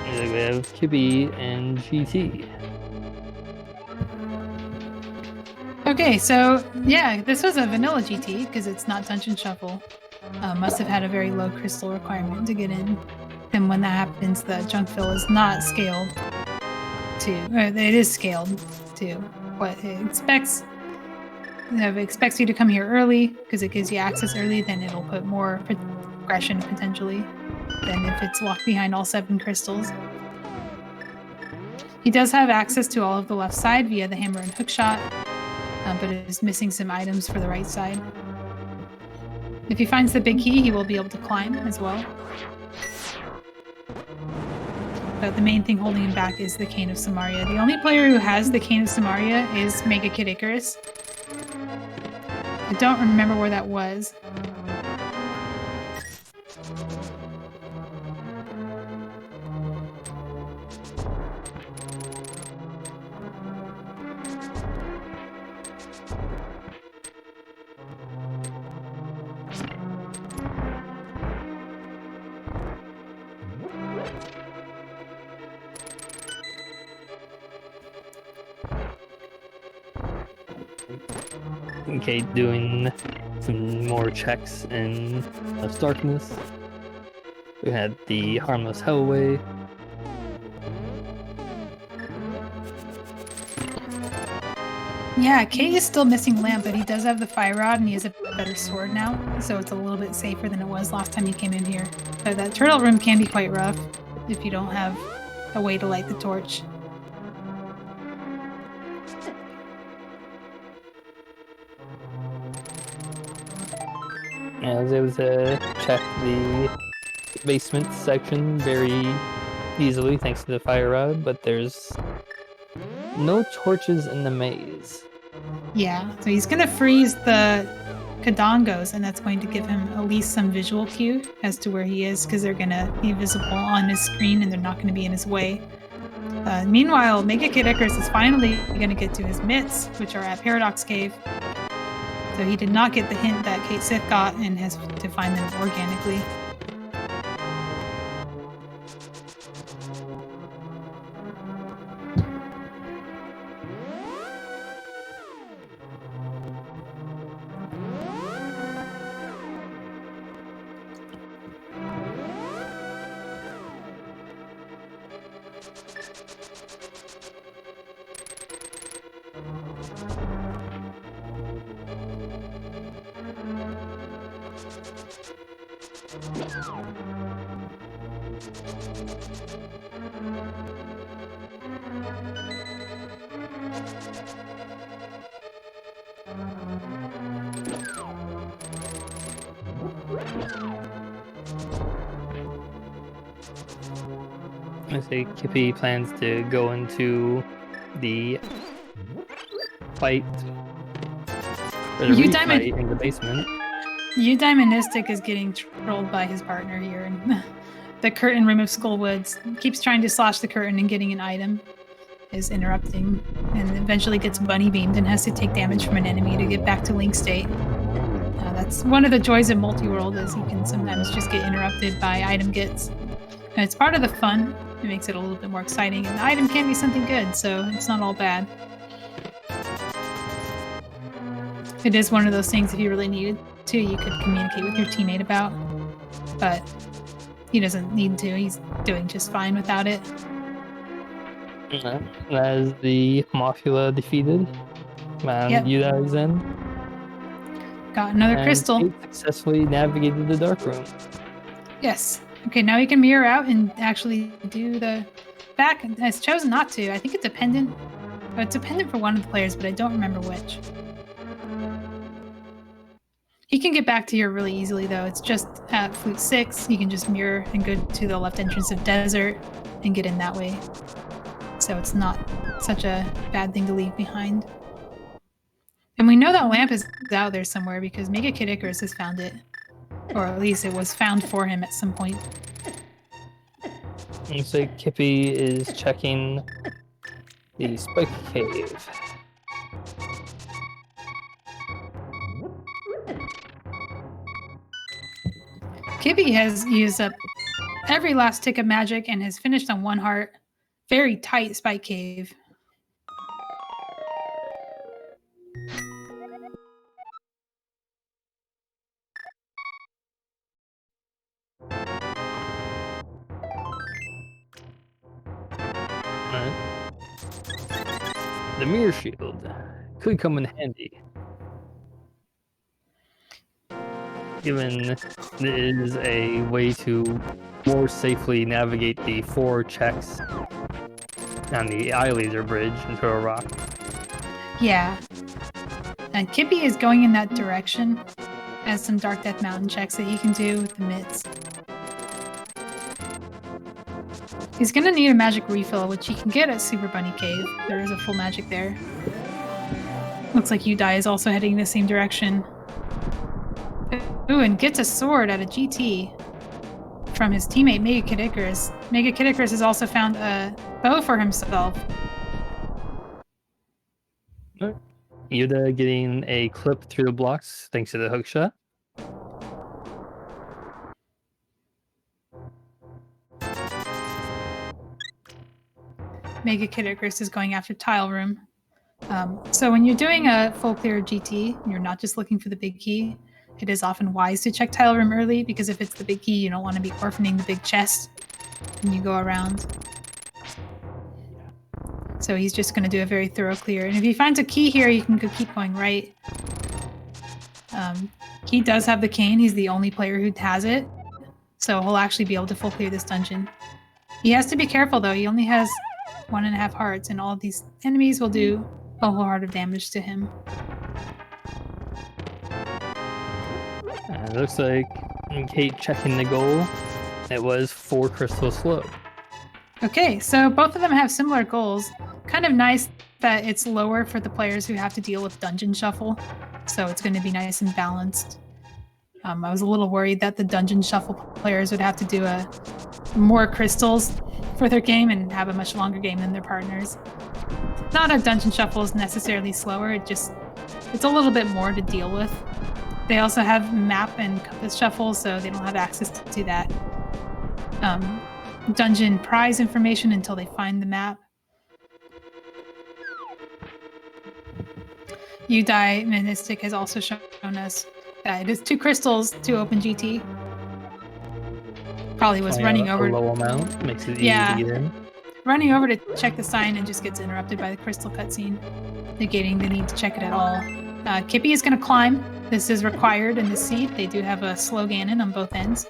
We have Kibby and GT. Okay, so yeah, this was a vanilla GT because it's not Dungeon Shuffle. Must have had a very low crystal requirement to get in. And when that happens, the junk fill is not scaled to, it is scaled to what it expects. If it expects you to come here early because it gives you access early, then it'll put more progression potentially than if it's locked behind all 7 crystals. He does have access to all of the left side via the hammer and hookshot, but it is missing some items for the right side. If he finds the big key, he will be able to climb as well. But the main thing holding him back is the Cane of Samaria. The only player who has the Cane of Samaria is MegaKidIcarus. I don't remember where that was. Okay, doing some more checks in Darkness. We had the Harmless Hellway. Yeah, Kate is still missing Lamp, but he does have the Fire Rod and he has a better sword now, so it's a little bit safer than it was last time he came in here. But that turtle room can be quite rough if you don't have a way to light the torch. I was able to check the basement section very easily thanks to the fire rod, but there's no torches in the maze. Yeah, so he's going to freeze the Kadongos, and that's going to give him at least some visual cue as to where he is, because they're going to be visible on his screen and they're not going to be in his way. Meanwhile, MegaKidIcarus is finally going to get to his mitts, which are at Paradox Cave. So he did not get the hint that Kate Sith got and has to find them organically. I say Kippy plans to go into the fight, or the refight in the basement. Eudaimonistic is getting trolled by his partner here in the curtain room of Skullwoods. Keeps trying to slash the curtain and getting an item is interrupting, and eventually gets bunny beamed and has to take damage from an enemy to get back to Link state. That's one of the joys of multi-world, is you can sometimes just get interrupted by item gets. And it's part of the fun. It makes it a little bit more exciting, and the item can be something good, so it's not all bad. It is one of those things, if you really needed to, you could communicate with your teammate about, but he doesn't need to. He's doing just fine without it. As the Mothula defeated, Euda is in. Got another crystal. Kate successfully navigated the dark room. Yes. Okay, now we can mirror out and actually do the back. It's chosen not to. I think it's dependent. It's dependent for one of the players, but I don't remember which. He can get back to here really easily, though. It's just at Flute 6. You can just mirror and go to the left entrance of Desert and get in that way. So it's not such a bad thing to leave behind. And we know that lamp is out there somewhere because MegaKidIcarus has found it. Or at least it was found for him at some point. So Kippy is checking the Spike Cave. Kippy has used up every last tick of magic and has finished on 1 heart. Very tight Spike Cave. The mirror shield could come in handy, given it is a way to more safely navigate the 4 checks on the eye laser bridge into a rock. Yeah. And Kippy is going in that direction. Has some Dark Death Mountain checks that he can do with the mitts. He's gonna need a magic refill, which he can get at Super Bunny Cave. There is a full magic there. Looks like Udai is also heading in the same direction. Ooh, and gets a sword at a GT from his teammate MegaKidIcarus. MegaKidIcarus has also found a bow for himself. Yuda getting a clip through the blocks thanks to the hook shot. MegaKidIcarus is going after Tile Room. So when you're doing a full clear GT, you're not just looking for the big key. It is often wise to check Tile Room early, because if it's the big key, you don't want to be orphaning the big chest when you go around. So he's just going to do a very thorough clear. And if he finds a key here, you can keep going right. He does have the cane. He's the only player who has it. So he'll actually be able to full clear this dungeon. He has to be careful, though. He only has 1.5 hearts, and all of these enemies will do a whole heart of damage to him. It looks like Kate checking the goal. It was 4 crystal slow. Okay, so both of them have similar goals. Kind of nice that it's lower for the players who have to deal with dungeon shuffle, so it's going to be nice and balanced. I was a little worried that the dungeon shuffle players would have to do more crystals for their game and have a much longer game than their partners. Not that dungeon shuffle is necessarily slower, it's a little bit more to deal with. They also have map and compass shuffle, so they don't have access to that dungeon prize information until they find the map. Eudaimonistic has also shown us that it is 2 crystals to open GT. Probably was running over. A low amount makes it easy to get in. Running over to check the sign and just gets interrupted by the crystal cutscene, negating the need to check it at all. Kippy is going to climb. This is required in the seed. They do have a slow Ganon on both ends.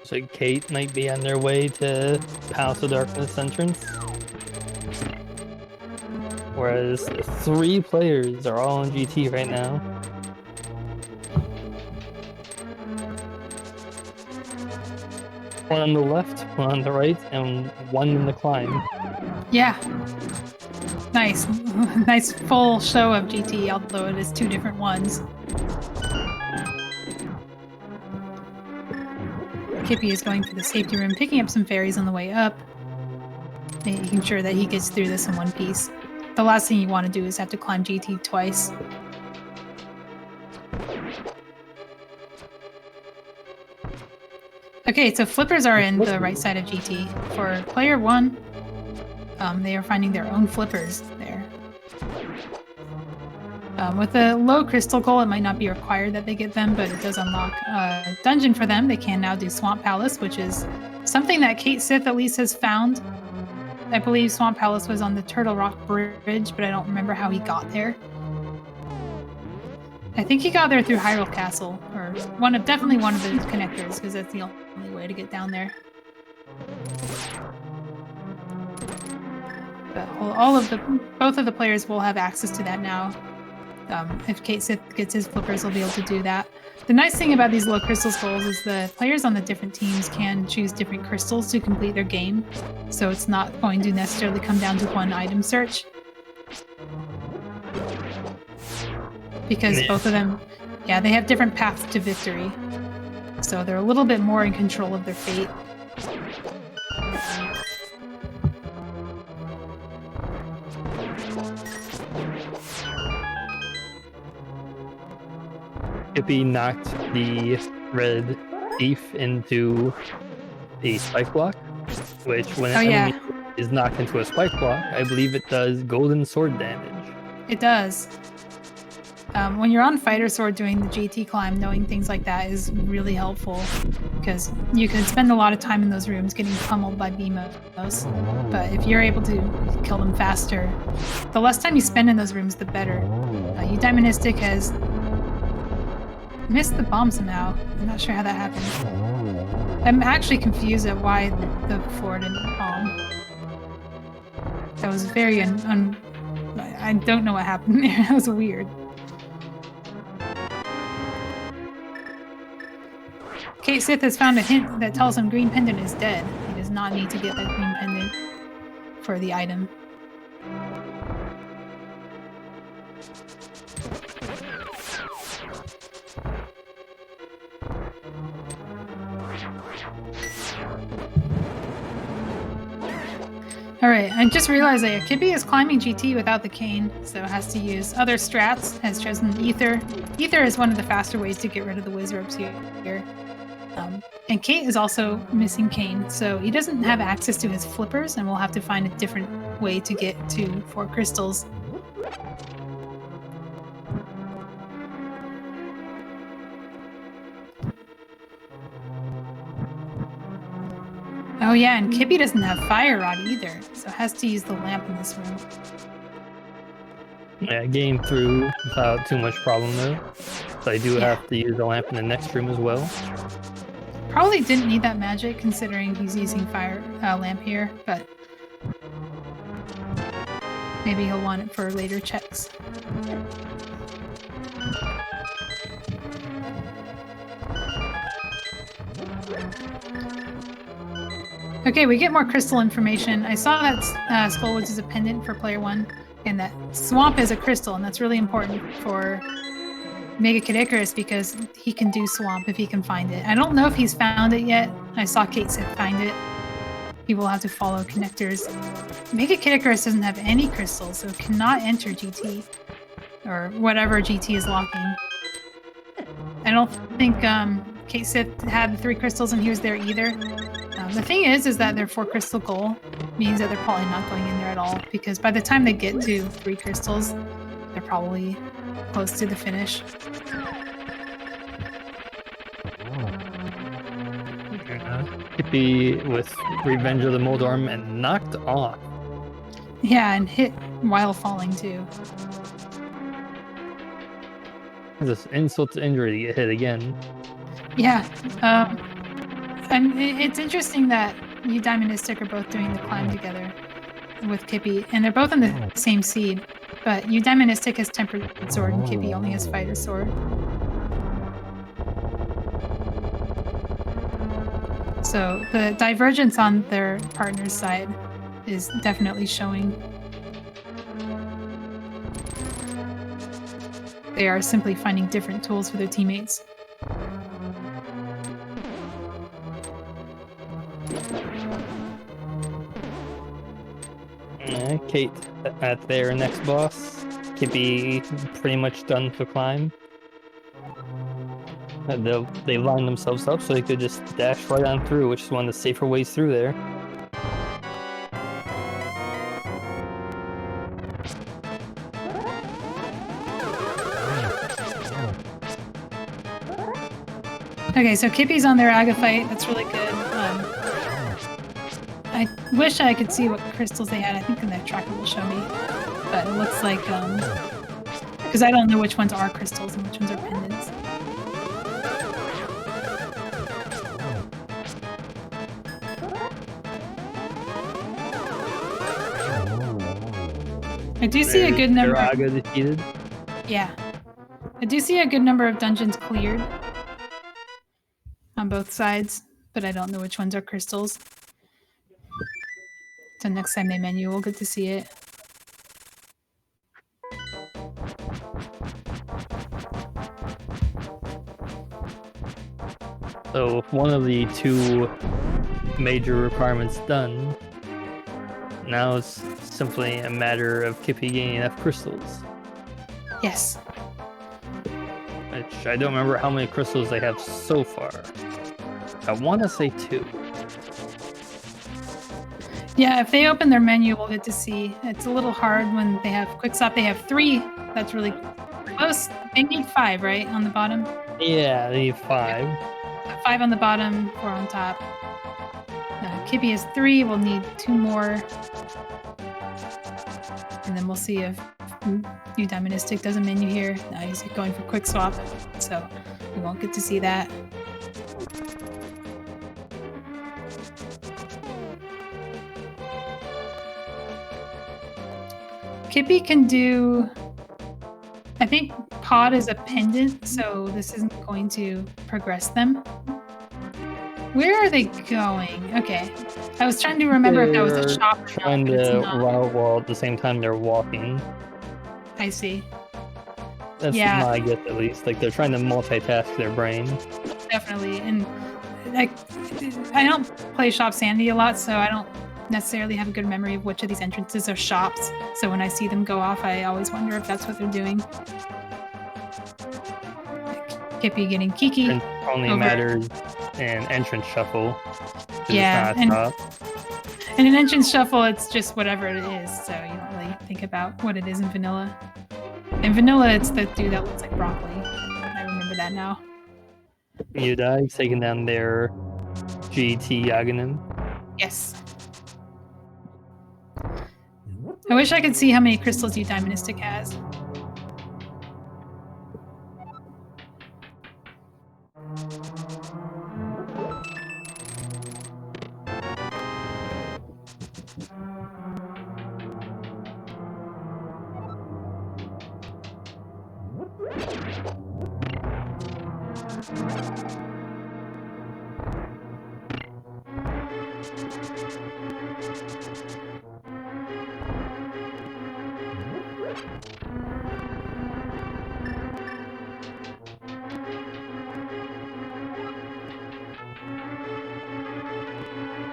So Kate might be on their way to Palace of Darkness entrance. Whereas 3 players are all on GT right now. One on the left, one on the right, and one in the climb. Yeah. Nice. Nice full show of GT, although it is 2 different ones. Kippy is going for the safety room, picking up some fairies on the way up, making sure that he gets through this in one piece. The last thing you want to do is have to climb GT twice. Okay, so flippers are in the right side of GT. For player 1, they are finding their own flippers there. With a low crystal goal, it might not be required that they get them, but it does unlock a dungeon for them. They can now do Swamp Palace, which is something that Kate Sith at least has found. I believe Swamp Palace was on the Turtle Rock Bridge, but I don't remember how he got there. I think he got there through Hyrule Castle, or definitely one of the connectors, because that's the only way to get down there. But both of the players will have access to that now. If Kate Sith gets his flippers, he'll be able to do that. The nice thing about these low crystals goals is the players on the different teams can choose different crystals to complete their game, so it's not going to necessarily come down to one item search. Because both of them, yeah, they have different paths to victory, so they're a little bit more in control of their fate. Kippy knocked the red thief into a spike block, which when an enemy is knocked into a spike block, I believe it does golden sword damage. It does. When you're on Fighter Sword doing the GT climb, knowing things like that is really helpful, because you can spend a lot of time in those rooms getting pummeled by BMOs, but if you're able to kill them faster, the less time you spend in those rooms, the better. Eudaimonistic has missed the bomb somehow. I'm not sure how that happened. I'm actually confused at why the floor didn't bomb. That was very I don't know what happened there. That was weird. Kate Sith has found a hint that tells him Green Pendant is dead. He does not need to get that Green Pendant for the item. Alright, I just realized that Kippy is climbing GT without the cane, so has to use other strats, has chosen Ether. Ether is one of the faster ways to get rid of the Wizard's here. And Kate is also missing cane, so he doesn't have access to his flippers, and we'll have to find a different way to get to 4 crystals. Oh yeah, and Kippy doesn't have Fire Rod either, so has to use the lamp in this room. Yeah, game through without too much problem though. So I do have to use the lamp in the next room as well. Probably didn't need that magic considering he's using fire lamp here, but maybe he'll want it for later checks. Okay, we get more crystal information. I saw that Skullwoods is a pendant for player 1, and that Swamp is a crystal, and that's really important for MegaKidIcarus because he can do Swamp if he can find it. I don't know if he's found it yet. I saw Kate Sith find it. He will have to follow connectors. MegaKidIcarus doesn't have any crystals, so cannot enter GT, or whatever GT is locking. I don't think Kate Sith had the 3 crystals and he was there either. The thing is that their 4 crystal goal means that they're probably not going in there at all, because by the time they get to 3 crystals, they're probably close to the finish. Kippy with Revenge of the Moldorm and knocked off. Yeah, and hit while falling too. This insult to injury to get hit again. Yeah, and it's interesting that Eudaimonistic are both doing the climb together with Kippy, and they're both in the same seed, but Eudaimonistic has Tempered Sword and Kippy only has Fighter Sword. So the divergence on their partner's side is definitely showing. They are simply finding different tools for their teammates. Kate at their next boss. Kippy pretty much done for climb. They lined themselves up so they could just dash right on through, which is one of the safer ways through there. Okay, so Kippy's on their Agaphite. That's really good. I wish I could see what crystals they had. I think the tracker will show me. But it looks like, because I don't know which ones are crystals and which ones are pendants. I do see a good number. Aga defeated. Yeah. I do see a good number of dungeons cleared on both sides, but I don't know which ones are crystals. So next time they menu, we'll get to see it. So one of the 2 major requirements done. Now it's simply a matter of Kippy gaining enough crystals. Yes. Which I don't remember how many crystals they have so far. I want to say 2. Yeah, if they open their menu, we'll get to see. It's a little hard when they have Quickstop. They have 3. That's really close. They need 5, right? On the bottom? Yeah, they need 5. 5 on the bottom, 4 on top. Kippy has 3. We'll need 2 more. And then we'll see if Eudaimonistic does a menu here. No, he's going for Quick Swap, so we won't get to see that. Kippy can do... I think Pod is a pendant, so this isn't going to progress them. Where are they going? Okay. I was trying to remember if that was a shop or trying not, to route while at the same time they're walking. I see. That's my guess, at least. Like, they're trying to multitask their brain. Definitely. And I don't play Shop Sandy a lot, so I don't necessarily have a good memory of which of these entrances are shops. So when I see them go off, I always wonder if that's what they're doing. Kippy getting Kiki. It only matters an entrance shuffle. Yeah, and an entrance shuffle, it's just whatever it is, so you don't really think about what it is in vanilla. In vanilla, it's the dude that looks like broccoli. I remember that now. Eudai's taking down their GT Yaganin. Yes. I wish I could see how many crystals Eudaimonistic has.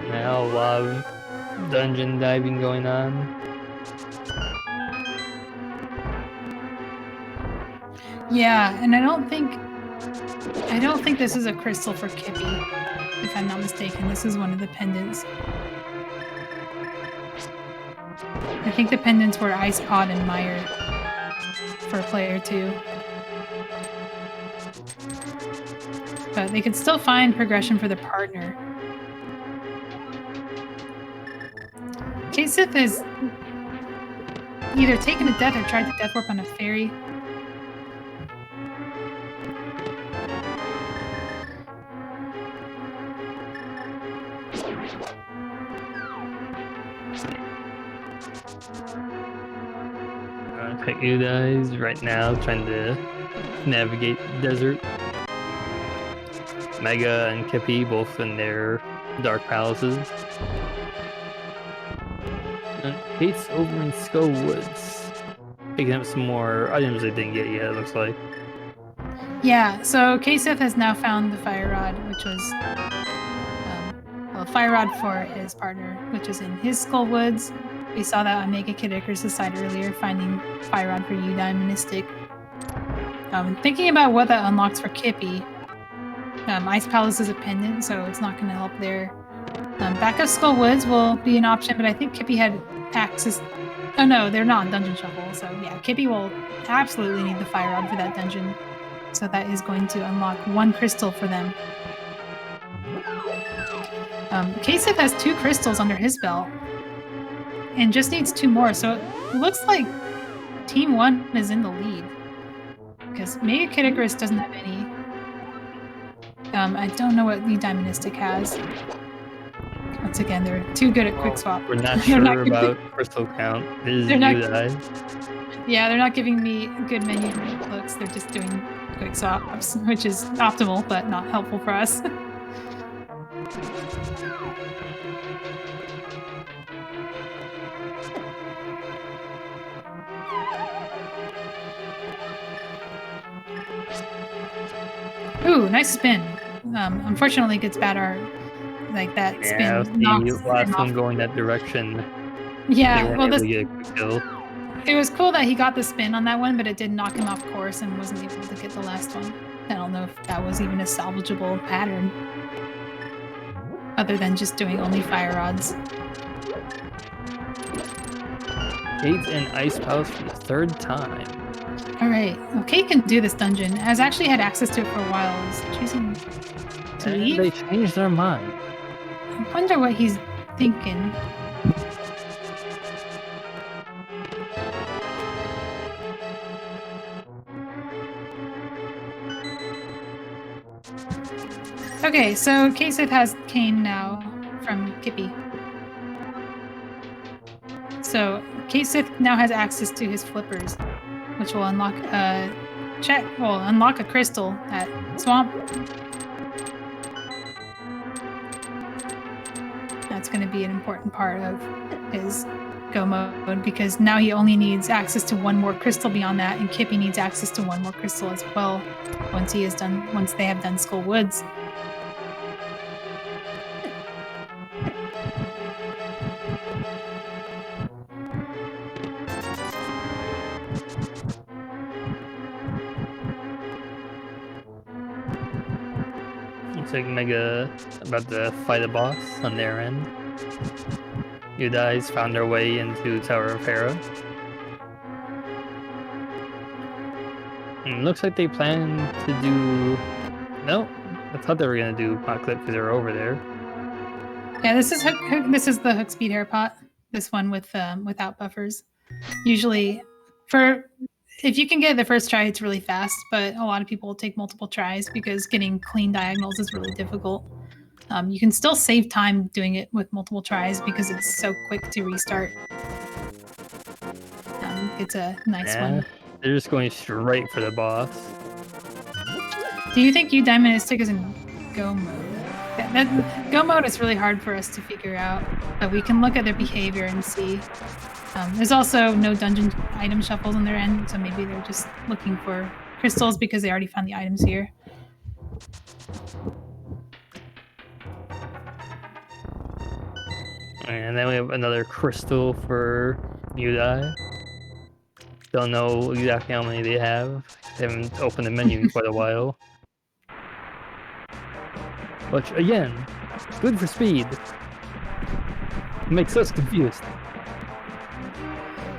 Now a lot of dungeon diving going on. Yeah, and I don't think this is a crystal for Kippy. if I'm not mistaken. This is one of the pendants. I think the pendants were Ice Pod and Mire for player 2. But they could still find progression for the partner. Kasith has either taken a death or tried to death warp on a fairy. Pick you guys right now, trying to navigate the desert. Mega and Kippy both in their dark palaces. And Kate's over in Skull Woods, picking up some more items they didn't get yet, it looks like. Yeah, so Kasith has now found the Fire Rod, which was a Fire Rod for his partner, which is in his Skull Woods. We saw that on MegaKidIcarus' side earlier, finding Fire Rod for Eudaimonistic. Thinking about what that unlocks for Kippy, Ice Palace is a pendant, so it's not going to help there. Back of Skull Woods will be an option, but I think Kippy had access... Oh no, they're not in Dungeon Shuffle, so yeah, Kippy will absolutely need the Fire Rod for that dungeon. So that is going to unlock 1 crystal for them. Kasith has 2 crystals under his belt and just needs 2 more, so it looks like Team 1 is in the lead because MegaKidIcarus doesn't have any. I don't know what Eudaimonistic has. Once again, they're too good at quick swap. We're not sure about crystal count. This is Udai. Yeah, they're not giving me good menu looks. They're just doing quick swaps, which is optimal, but not helpful for us. Ooh, nice spin. Unfortunately, it gets bad art. Like that spin. Yeah, the last one going that direction. Yeah, well, this. Get a quick kill. It was cool that he got the spin on that one, but it did knock him off course and wasn't able to get the last one. I don't know if that was even a salvageable pattern, other than just doing only Fire Rods. Kate and Ice Palace for the 3rd time. Alright, well, Kate can do this dungeon. Has actually had access to it for a while. Is choosing to leave? They changed their mind. I wonder what he's thinking. Okay, so Kasith has Kane now from Kippy. So Kasith now has access to his flippers, which will unlock a unlock a crystal at Swamp. That's going to be an important part of his go mode because now he only needs access to 1 more crystal beyond that, and Kippy needs access to 1 more crystal as well once they have done Skull Woods. Looks like Mega about to fight a boss on their end. Udai's found their way into Tower of Hera. And it looks like they plan to do... No, I thought they were going to do Pot Clip because they were over there. Yeah, this is the Hook Speed Hair Pot. This one with without buffers. Usually, if you can get it the first try, it's really fast, but a lot of people will take multiple tries because getting clean diagonals is really difficult. You can still save time doing it with multiple tries because it's so quick to restart. It's a nice one. They're just going straight for the boss. Do you think Eudaimonistic is in go mode? Go mode is really hard for us to figure out, but we can look at their behavior and see. There's also no dungeon item shuffles on their end, so maybe they're just looking for crystals because they already found the items here. And then we have another crystal for Udai. Don't know exactly how many they have. They haven't opened the menu in quite a while. which again, good for speed. Makes us confused.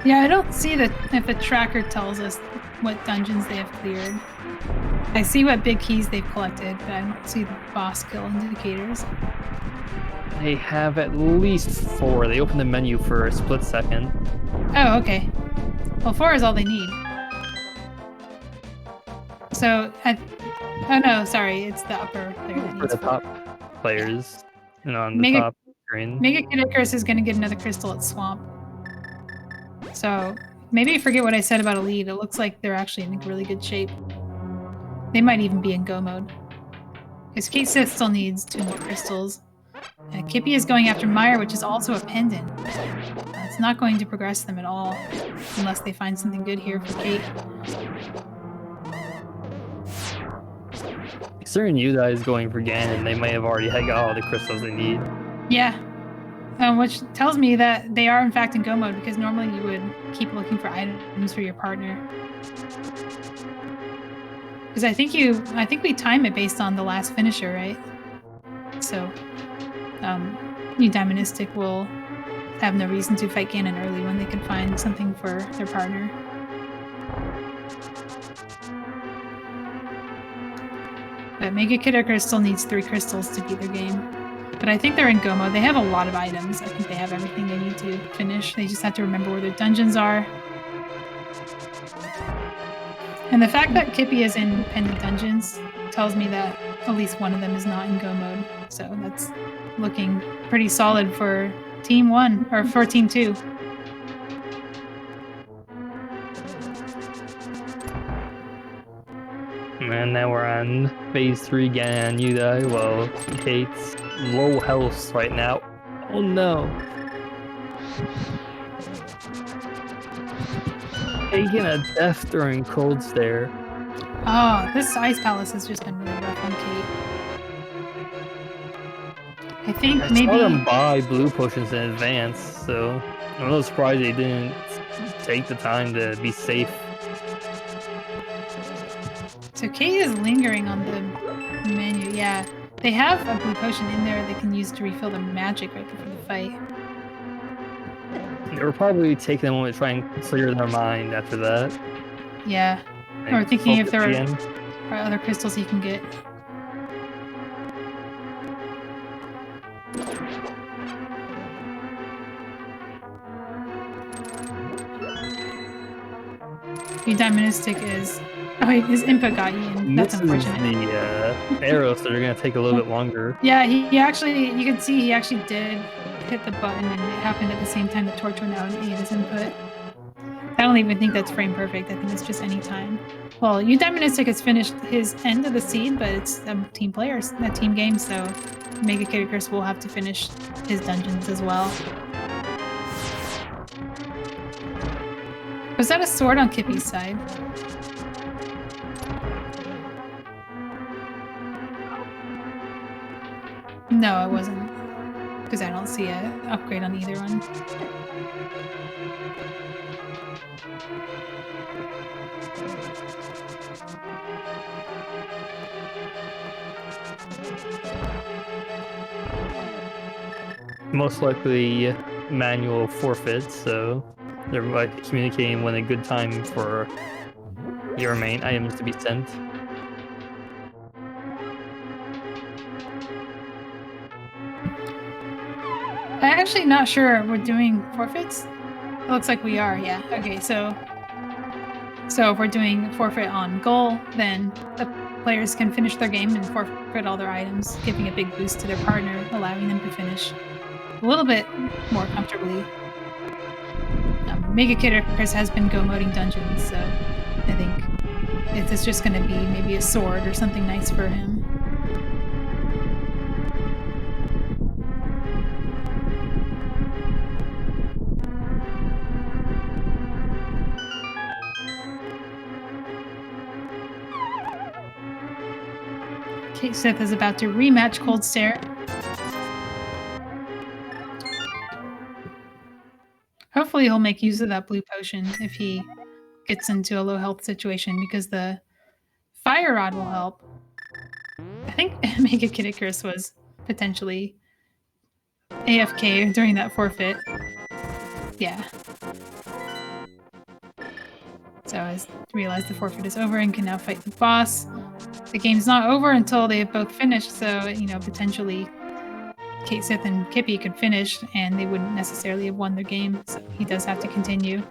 Yeah, I don't see if the tracker tells us what dungeons they have cleared. I see what big keys they've collected, but I don't see the boss kill indicators. They have at least 4. They open the menu for a split second. Oh, okay. Well, 4 is all they need. So, oh no, sorry, it's the upper player that For needs the 4. top players, on the top screen. MegaKidIcarus is going to get another crystal at Swamp. So, maybe forget what I said about Elite. It looks like they're actually in really good shape. They might even be in go mode. Because Kate Sith still needs 2 more crystals. Kippy is going after Meyer, which is also a pendant. It's not going to progress them at all, unless they find something good here for Kate. Considering Eudaimonistic is going for Ganon, they may have already got all the crystals they need. Yeah. Which tells me that they are in fact in go mode, because normally you would keep looking for items for your partner. Because I think we time it based on the last finisher, right? So, Eudaimonistic will have no reason to fight Ganon early when they can find something for their partner. But MegaKidIcarus still needs 3 crystals to beat their game. But I think they're in go mode. They have a lot of items. I think they have everything they need to finish. They just have to remember where their dungeons are. And the fact that Kippy is in pendant dungeons tells me that at least one of them is not in go mode. So that's looking pretty solid for Team 1, or for Team 2. And now we're on phase 3 Ganon Eudaimonistic. Well, Kate's low health right now. Oh no. Taking a death during Cold Stare. Oh, this Ice Palace has just been really rough on Kate. I think maybe... I saw them buy blue potions in advance, so I'm a little surprised they didn't take the time to be safe. So Kate is lingering on the menu. Yeah, they have a blue potion in there they can use to refill their magic right before the fight. They were probably taking a moment to try and clear their mind after that. Yeah, or thinking if there are other crystals you can get. Eudaimonistic is... Oh wait, his input got eaten. That's unfortunate. This is the arrows, so they're going to take a little bit longer. Yeah, he actually... You can see he actually did hit the button, and it happened at the same time the torch went out and ate his input. I don't even think that's frame perfect. I think it's just any time. Well, Eudaimonistic has finished his end of the seed, but it's a team players, a team game, so MegaKidIcarus will have to finish his dungeons as well. Was that a sword on Kippy's side? No, it wasn't. Because I don't see an upgrade on either one. Most likely manual forfeits, so they're like communicating when a good time for your main items to be sent. I'm actually not sure we're doing forfeits. It looks like we are, yeah. Okay, so if we're doing forfeit on goal, then the players can finish their game and forfeit all their items, giving a big boost to their partner, allowing them to finish a little bit more comfortably. MegaKidIcarus has been go-moding dungeons, so I think it's just going to be maybe a sword or something nice for him. Okay, Sith is about to rematch Cold Stare. Hopefully he'll make use of that blue potion if he gets into a low health situation, because the fire rod will help. I think MegaKidIcarus was potentially AFK during that forfeit. Yeah. So I realized the forfeit is over and can now fight the boss. The game's not over until they have both finished, so, you know, potentially Kate Sith and Kippy could finish and they wouldn't necessarily have won their game, so he does have to continue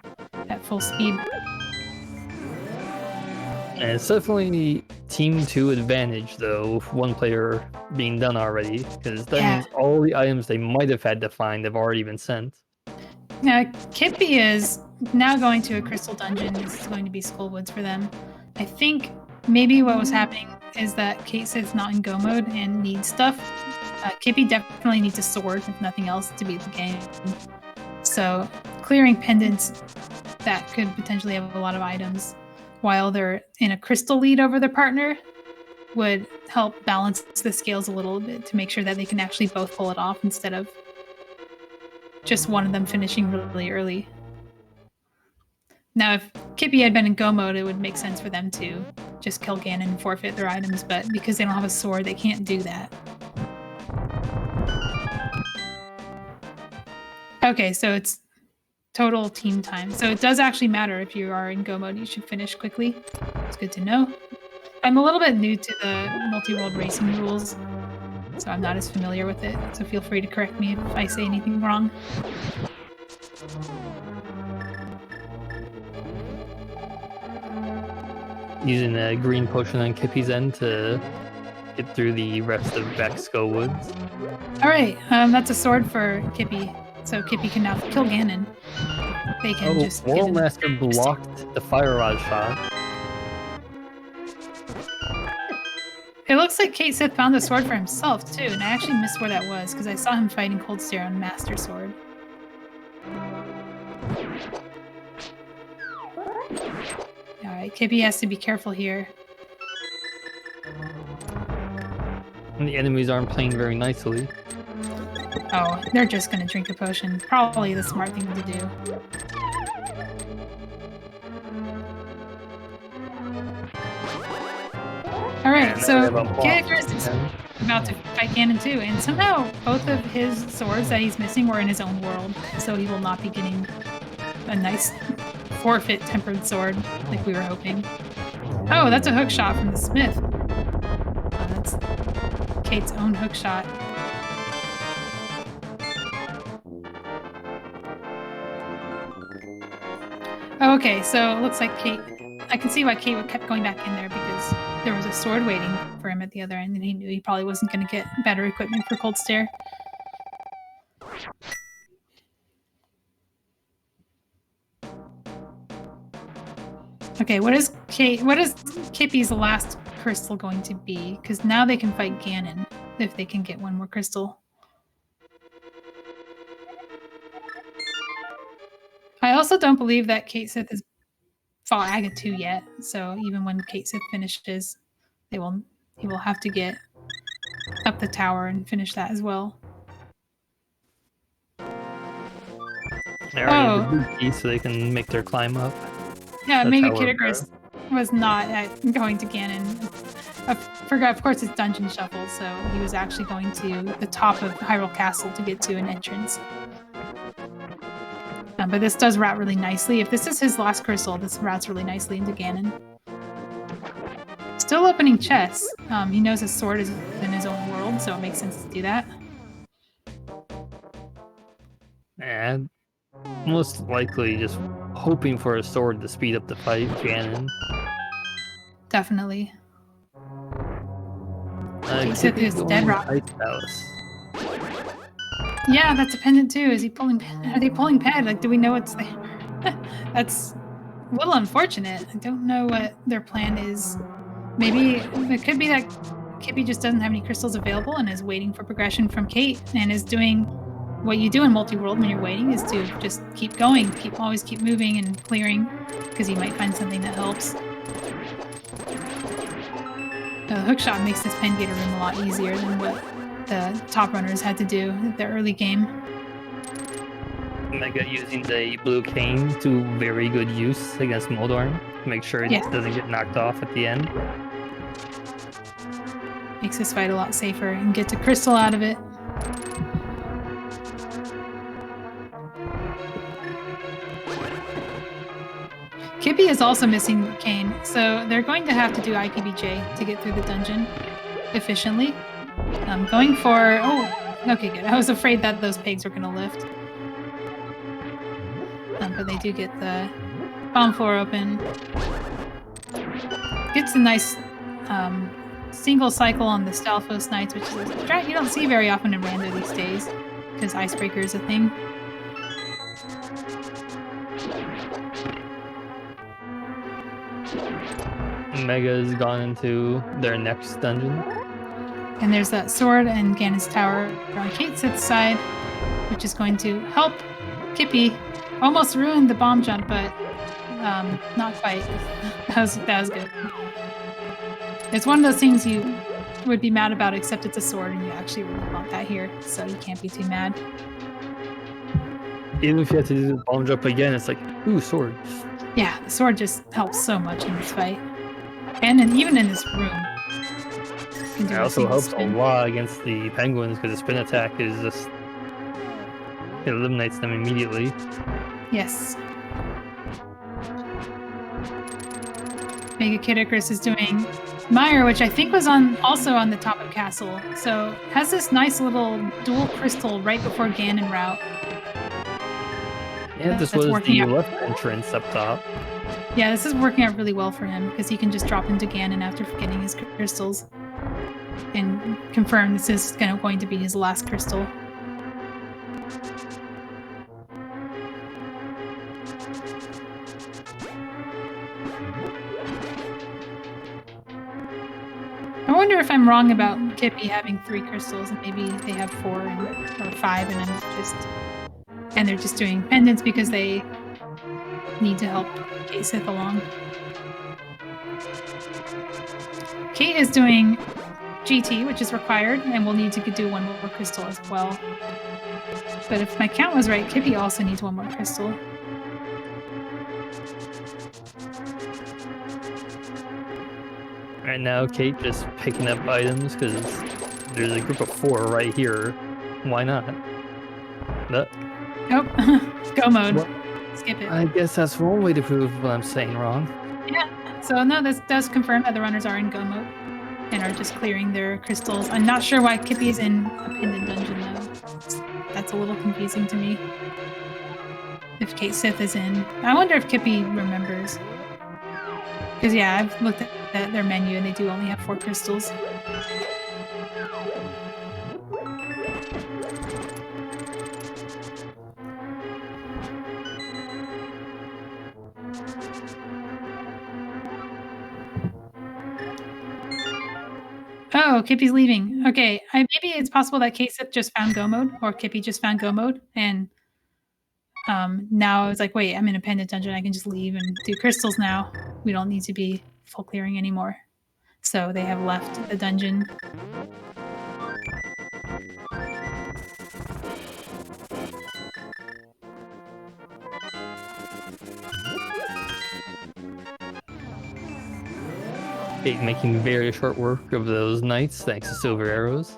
at full speed. And it's definitely Team 2 advantage, though, with one player being done already, because that means all the items they might have had to find have already been sent. Now, Kippy is now going to a crystal dungeon. This is going to be Skullwoods for them. I think maybe what was happening is that Kate Sith's not in go mode and needs stuff. Kippy definitely needs a sword, if nothing else, to beat the game. So clearing pendants that could potentially have a lot of items while they're in a crystal lead over their partner would help balance the scales a little bit to make sure that they can actually both pull it off instead of just one of them finishing really early. Now, if Kippy had been in go mode, it would make sense for them to just kill Ganon and forfeit their items, but because they don't have a sword, they can't do that. Okay, so it's total team time. So it does actually matter if you are in go mode, you should finish quickly. It's good to know. I'm a little bit new to the multi-world racing rules, so I'm not as familiar with it, so feel free to correct me if I say anything wrong. Using a green potion on Kippy's end to get through the rest of Skull Woods. Alright, that's a sword for Kippy, so Kippy can now kill Ganon. They can just World Master blocked the fire rod shot. It looks like Kate Sith found the sword for himself too, and I actually missed where that was because I saw him fighting Cold Stare on Master Sword. Alright, Kippy has to be careful here. And the enemies aren't playing very nicely. Oh, they're just gonna drink a potion. Probably the smart thing to do. Alright, so KidIcarus is about to fight Ganon too, and somehow both of his swords that he's missing were in his own world, so he will not be getting a nice forfeit tempered sword like we were hoping. Oh, that's a hook shot from the smith. Oh, that's Kate's own hook shot. Oh, okay, so it looks like Kate... I can see why Kate kept going back in there because there was a sword waiting for him at the other end and he knew he probably wasn't going to get better equipment for Cold Stare. Okay, what is Kippy's last crystal going to be? Because now they can fight Ganon if they can get one more crystal. I also don't believe that Kate Sith has fought Aga 2 yet, so even when Kate Sith finishes, he will have to get up the tower and finish that as well. They already have the boot key so they can make their climb up. Yeah, MegaKidIcarus was not going to Ganon. I forgot, of course, it's Dungeon Shuffle, so he was actually going to the top of Hyrule Castle to get to an entrance. But this does route really nicely. If this is his last crystal, this routes really nicely into Ganon. Still opening chests. He knows his sword is in his own world, so it makes sense to do that. And most likely just hoping for a sword to speed up the fight, Ganon. Definitely. Except it's dead rock. Yeah, that's a pendant too. Is he pulling? Are they pulling ped? Like, do we know what's there? That's a little unfortunate. I don't know what their plan is. Maybe it could be that Kippy just doesn't have any crystals available and is waiting for progression from Kate and is doing what you do in multi-world when you're waiting is to just keep going, always keep moving and clearing because you might find something that helps. The hookshot makes this pen gator room a lot easier than what the top runners had to do at the early game. Mega using the blue cane to very good use against Moldorm. Make sure it doesn't get knocked off at the end. Makes this fight a lot safer and gets a crystal out of it. Kippy is also missing Kane, so they're going to have to do IPBJ to get through the dungeon efficiently. I'm going for... Oh, okay, good. I was afraid that those pigs were going to lift. But they do get the bomb floor open. Gets a nice single cycle on the Stalfos Knights, which is a strat you don't see very often in Rando these days, because Icebreaker is a thing. Mega's gone into their next dungeon. And there's that sword and Ganon's tower on Kate Sith's side, which is going to help Kippy. Almost ruined the bomb jump, but not quite. That was good. It's one of those things you would be mad about, except it's a sword and you actually really want that here, so you can't be too mad. Even if you have to do the bomb jump again, it's like, ooh, sword. Yeah, the sword just helps so much in this fight. And even in this room. It also helps a lot against the penguins, because the spin attack is just... It eliminates them immediately. Yes. MegaKidIcarus is doing Mire, which I think was also on the top of Castle. So has this nice little dual crystal right before Ganon route. Yeah, this was the left entrance up top. Yeah, this is working out really well for him, because he can just drop into Ganon after getting his crystals. And confirm this is going to be his last crystal. I wonder if I'm wrong about Kippy having 3 crystals and maybe they have 4 or 5 and they're just doing pendants because they need to help Kate Sith along. Kate is doing GT, which is required, and we'll need to do 1 more crystal as well. But if my count was right, Kippy also needs 1 more crystal. Right now, Kate just picking up items because there's a group of 4 right here. Why not? Oh, go mode. Well, skip it. I guess that's one way to prove what I'm saying wrong. Yeah, so no, this does confirm that the runners are in go mode and are just clearing their crystals. I'm not sure why Kippy is in a pendant dungeon though. That's a little confusing to me. If Kate Sith is in. I wonder if Kippy remembers. Because yeah, I've looked at their menu and they do only have 4 crystals. Oh, Kippy's leaving. Okay, maybe it's possible that Kate Sith just found go mode, or Kippy just found go mode, and now it's like, wait, I'm in a pendant dungeon. I can just leave and do crystals now. We don't need to be full clearing anymore. So they have left the dungeon. Kate making very short work of those knights thanks to silver arrows.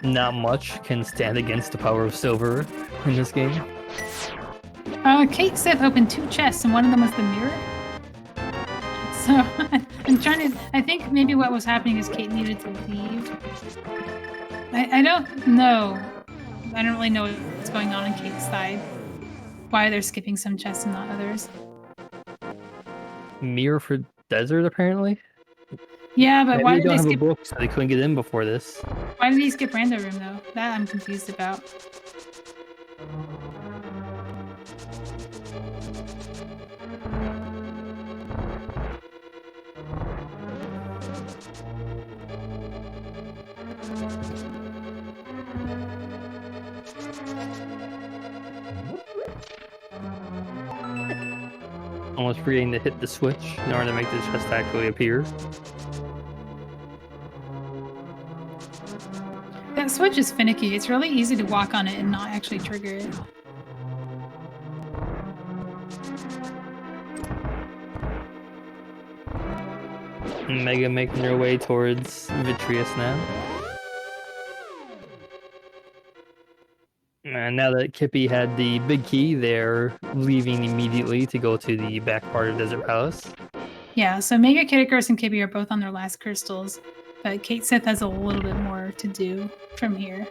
Not much can stand against the power of silver in this game. Kate Sith opened 2 chests, and one of them was the mirror. So I'm trying to. I think maybe what was happening is Kate needed to leave. I don't know. I don't really know what's going on Kate's side. Why they're skipping some chests and not others. Mirror for desert, apparently. Yeah, but Maybe why they did don't they have skip? a book, so they couldn't get in before this. Why did he skip Rando Room though? That I'm confused about. Almost forgetting to hit the switch in order to make the chest actually appear. That switch is finicky. It's really easy to walk on it and not actually trigger it. Mega making their way towards Vitreous now. And now that Kippy had the big key, they're leaving immediately to go to the back part of Desert Palace. Yeah, so MegaKidIcarus and Kippy are both on their last crystals, but Kate Sith has a little bit more to do from here.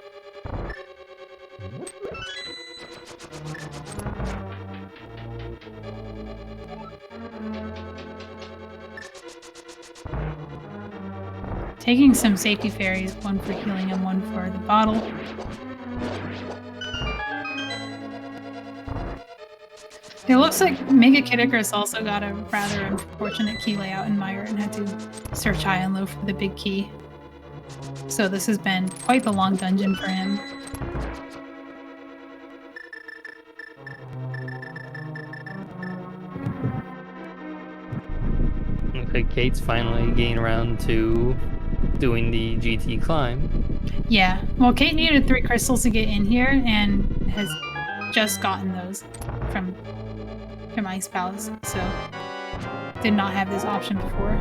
Taking some safety fairies, one for healing and one for the bottle. It looks like MegaKidIcarus also got a rather unfortunate key layout in Mire and had to search high and low for the big key. So this has been quite the long dungeon for him. Looks like Kate's finally getting around to doing the GT climb. Yeah, well, Kate needed 3 crystals to get in here and has just gotten those from Ice Palace, so did not have this option before.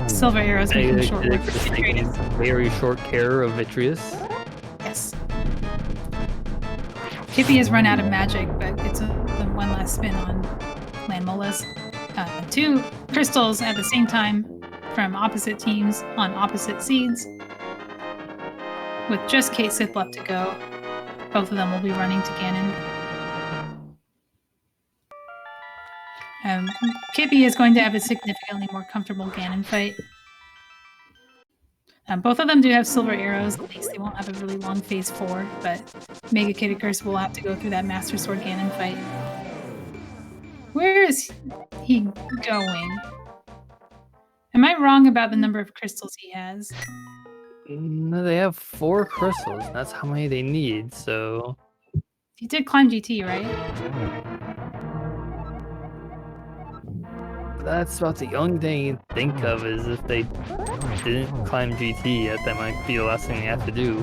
Silver arrows making short work of Vitreous. Very short care of Vitreous. Yes. Kippy has run out of magic, but it's the one last spin on Land Molus. 2 crystals at the same time from opposite teams on opposite seeds. With just Kate Sith left to go, both of them will be running to Ganon. Kippy is going to have a significantly more comfortable Ganon fight. Both of them do have silver arrows, at least they won't have a really long phase 4, but MegaKidIcarus will have to go through that Master Sword Ganon fight. Where is he going? Am I wrong about the number of crystals he has? No, they have 4 crystals. That's how many they need, so... He did climb GT, right? That's about the only thing you think of is if they didn't climb GT yet, that might be the last thing they have to do.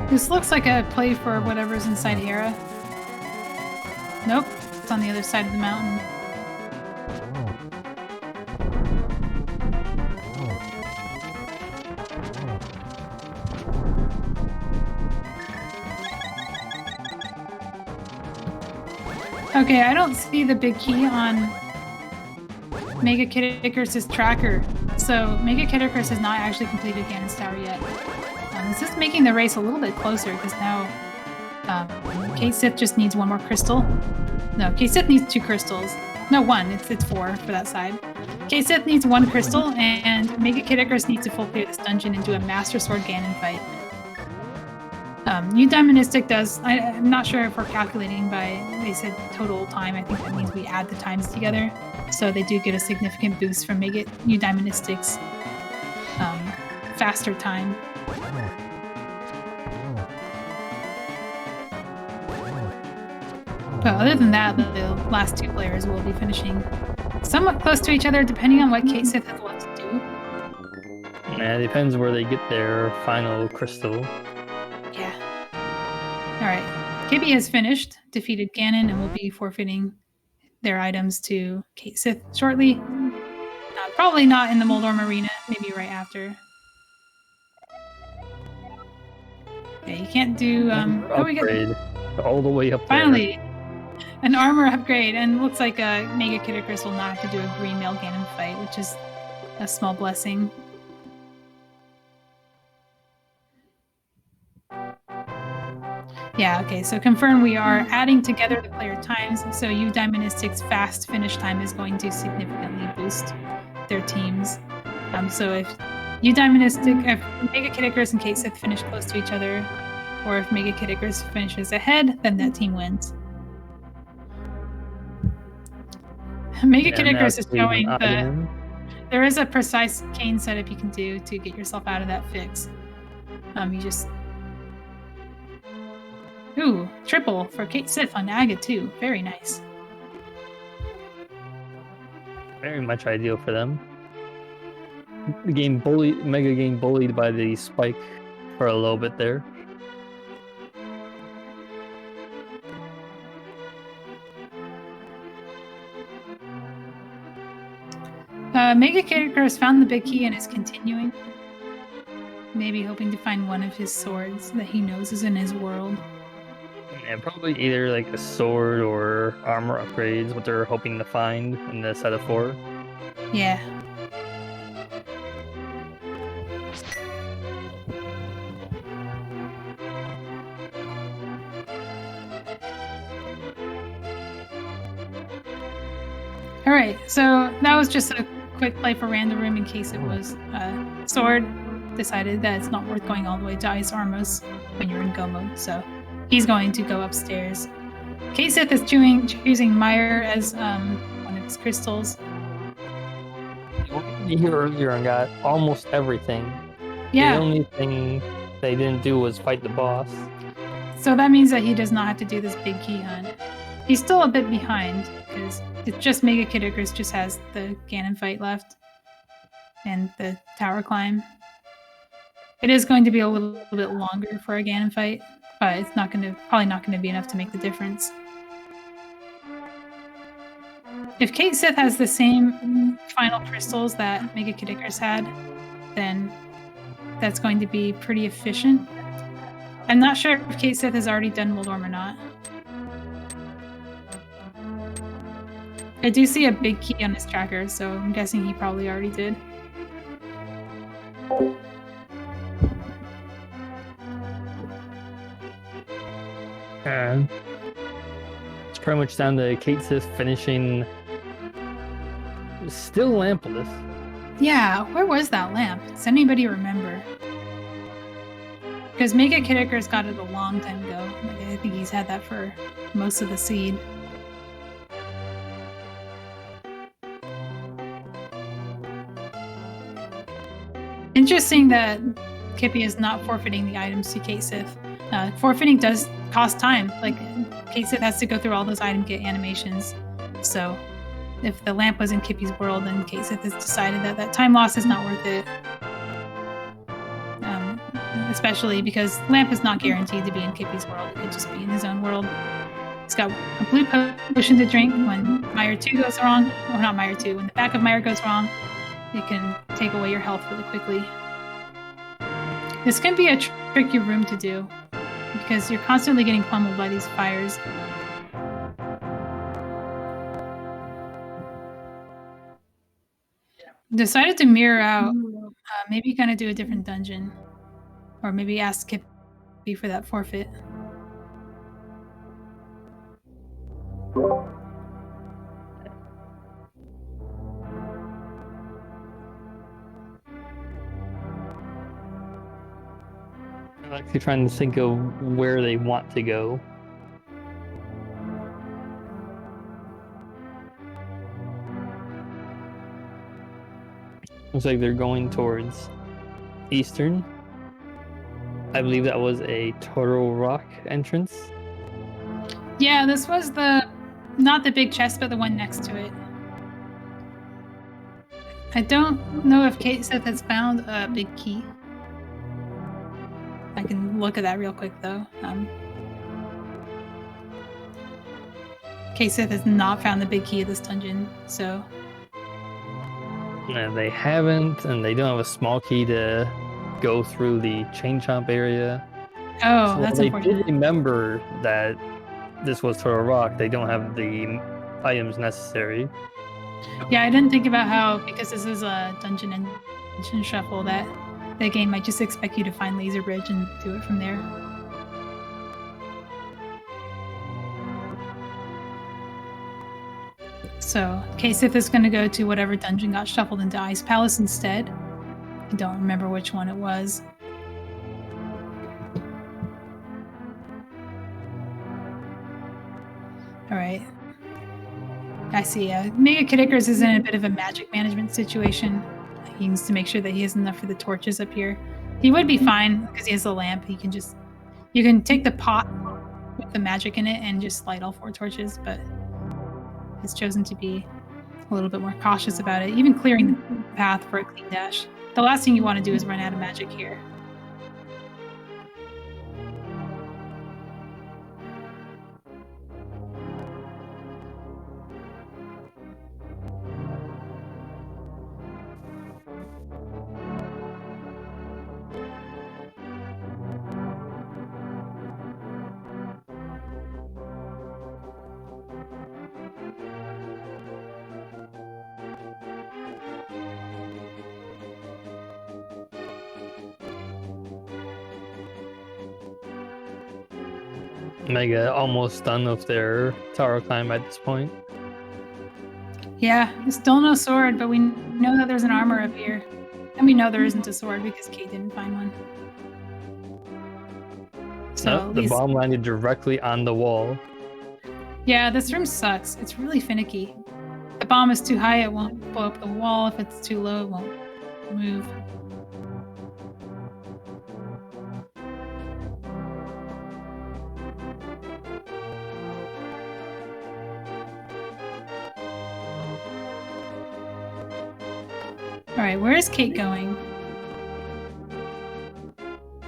This looks like a play for whatever's inside Hera. Nope, it's on the other side of the mountain. Okay, I don't see the big key on MegaKidIcarus' tracker. So MegaKidIcarus has not actually completed Ganon's Tower yet. This is making the race a little bit closer because now Kate Sith just needs 1 more crystal. No, Kate Sith needs 2 crystals. No, 1. It's 4 for that side. Kate Sith needs 1 crystal, and MegaKidIcarus needs to full clear this dungeon and do a Master Sword Ganon fight. Eudaimonistic does. I'm not sure if we're calculating by, they said total time. I think that means we add the times together. So they do get a significant boost from Eudaimonistic's faster time. But other than that, the last 2 players will be finishing somewhat close to each other, depending on what Kate Sith has left to do. Yeah, it depends where they get their final crystal. Yeah. Alright. Kippy has finished, defeated Ganon, and will be forfeiting their items to Kate Sith shortly. Probably not in the Moldorm Arena, maybe right after. Yeah, you can't do... we get all the way up finally, there. An armor upgrade, and looks like MegaKidIcarus will not have to do a green male Ganon fight, which is a small blessing. Yeah, okay, so confirm we are adding together the player times, so Eudaimonistic's fast finish time is going to significantly boost their teams. So if MegaKidIcarus and Kate Sith finish close to each other, or if MegaKidIcarus finishes ahead, then that team wins. MegaKidIcarus is showing that there is a precise cane setup you can do to get yourself out of that fix. You just Ooh, triple for Kate Sith on Aga too. Very nice. Very much ideal for them. The game Mega game bullied by the spike for a little bit there. MegaKidIcarus found the big key and is continuing. Maybe hoping to find one of his swords that he knows is in his world. And probably either like a sword or armor upgrades, what they're hoping to find in the set of 4. Yeah. Alright, so that was just a quick play for Random Room in case it was Sword decided that it's not worth going all the way to Ice Armos when you're in Go mode, so he's going to go upstairs. K-Sith is choosing Meyer as one of his crystals. You hear earlier and got almost everything. Yeah. The only thing they didn't do was fight the boss. So that means that he does not have to do this big key hunt. He's still a bit behind because it's just MegaKidIcarus just has the Ganon fight left and the tower climb. It is going to be a little bit longer for a Ganon fight, but it's probably not going to be enough to make the difference. If Kate Sith has the same final crystals that MegaKidIcarus had, then that's going to be pretty efficient. I'm not sure if Kate Sith has already done Moldorm or not. I do see a big key on his tracker, so I'm guessing he probably already did. It's pretty much down to Kate Sith finishing still lampless. Yeah, where was that lamp? Does anybody remember? Because MegaKidIcarus got it a long time ago. Like, I think he's had that for most of the seed. Interesting that Kippy is not forfeiting the items to Kate Sith. Forfeiting does cost time. Like, Kate Sith has to go through all those item get animations. So, if the lamp was in Kippy's world, then Kate Sith has decided that that time loss is not worth it. Especially because lamp is not guaranteed to be in Kippy's world. It could just be in his own world. He's got a blue potion to drink when Meyer 2 goes wrong. Or not Meyer 2, when the back of Meyer goes wrong. It can take away your health really quickly. This can be a tricky room to do, because you're constantly getting pummeled by these fires. Decided to mirror out. Maybe gonna do a different dungeon. Or maybe ask Kippy for that forfeit. I'm actually trying to think of where they want to go. Looks like they're going towards Eastern. I believe that was a Turtle Rock entrance. Yeah, this was not the big chest, but the one next to it. I don't know if Kate Sith has found a big key. I can look at that real quick, though. Kate Sith has not found the big key of this dungeon, so... No, they haven't, and they don't have a small key to go through the Chain Chomp area. Oh, so that's they unfortunate. did remember that this was Turtle Rock. They don't have the items necessary. Yeah, I didn't think about how, because this is a dungeon and shuffle, that the game might just expect you to find Laser Bridge and do it from there. So, K-Sith is going to go to whatever dungeon got shuffled into Ice Palace instead. I don't remember which one it was. Alright. I see. MegaKidIcarus is in a bit of a magic management situation. He needs to make sure that he has enough for the torches up here. He would be fine because he has the lamp. You can take the pot the magic in it and just light all 4 torches, but has chosen to be a little bit more cautious about it, even clearing the path for a clean dash. The last thing you want to do is run out of magic here. Mega almost done with their tower climb at this point. Yeah, still no sword, but we know that there's an armor up here. And we know there isn't a sword because Kate didn't find one. So the bomb landed directly on the wall. Yeah, this room sucks. It's really finicky. If the bomb is too high, it won't blow up the wall. If it's too low, it won't move. All right, where is Kate going?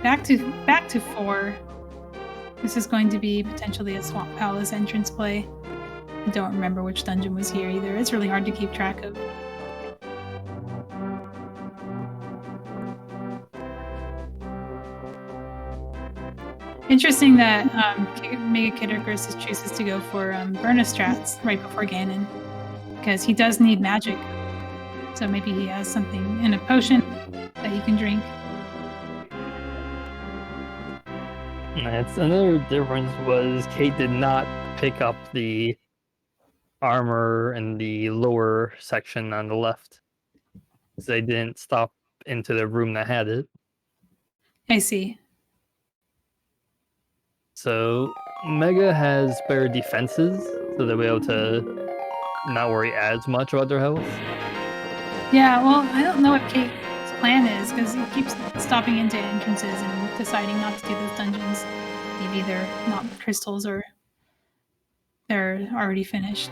Back to 4. This is going to be potentially a Swamp Palace entrance play. I don't remember which dungeon was here either. It's really hard to keep track of. Interesting that MegaKidIcarus chooses to go for Burna strats right before Ganon, because he does need magic. So maybe he has something in a potion that he can drink. That's another difference was Kate did not pick up the armor in the lower section on the left. They didn't stop into the room that had it. I see. So Mega has better defenses, so they'll be able to not worry as much about their health. Yeah, well, I don't know what Kate's plan is, because he keeps stopping into entrances and deciding not to do those dungeons. Maybe they're not crystals or they're already finished.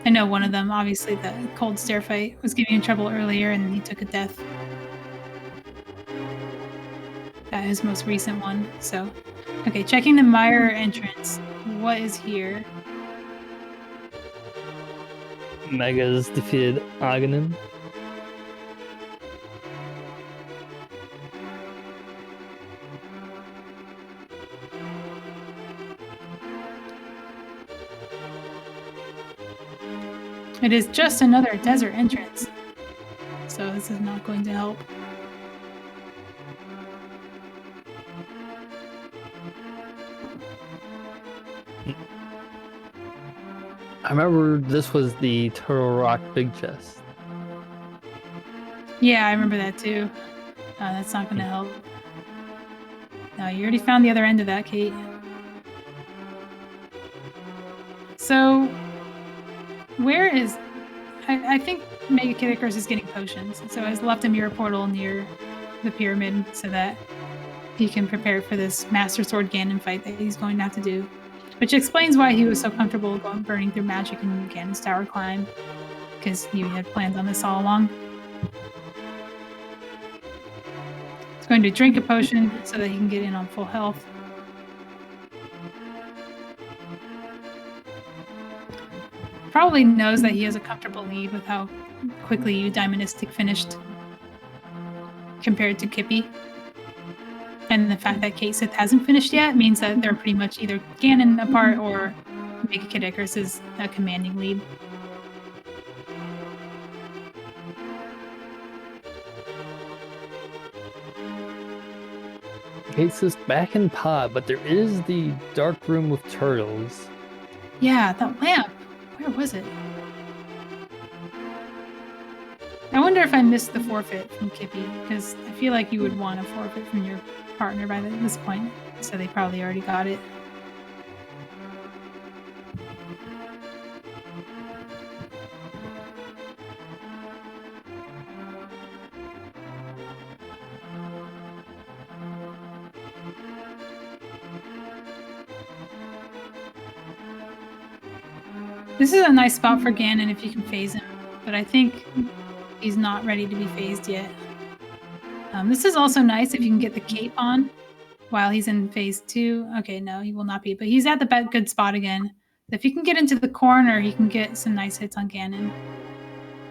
I know one of them, obviously, the cold stair fight was giving him trouble earlier, and then he took a death at his most recent one. So, okay, checking the Mire entrance. What is here? Mega's defeated Aghanim. It is just another desert entrance, so this is not going to help. I remember this was the Turtle Rock Big Chest. Yeah, I remember that too. That's not going to help. No, you already found the other end of that, Kate. So, where is... I think MegaKidIcarus is getting potions, so I left a mirror portal near the pyramid so that he can prepare for this Master Sword Ganon fight that he's going to have to do. Which explains why he was so comfortable burning through magic in Ganon's tower climb, because he had plans on this all along. He's going to drink a potion so that he can get in on full health. Probably knows that he has a comfortable lead with how quickly Eudaimonistic finished compared to Kippy. And the fact that Kate Sith hasn't finished yet means that they're pretty much either Ganon apart or MegaKidIcarus is a commanding lead. Kate Sith's back in pod, but there is the dark room with turtles. Yeah, that lamp. Where was it? I wonder if I missed the forfeit from Kippy, because I feel like you would want a forfeit from your partner by this point, so they probably already got it. This is a nice spot for Ganon if you can phase him, but I think he's not ready to be phased yet. This is also nice if you can get the cape on while he's in phase 2. Okay, no, he will not be, but he's at the good spot again. If he can get into the corner, he can get some nice hits on Ganon.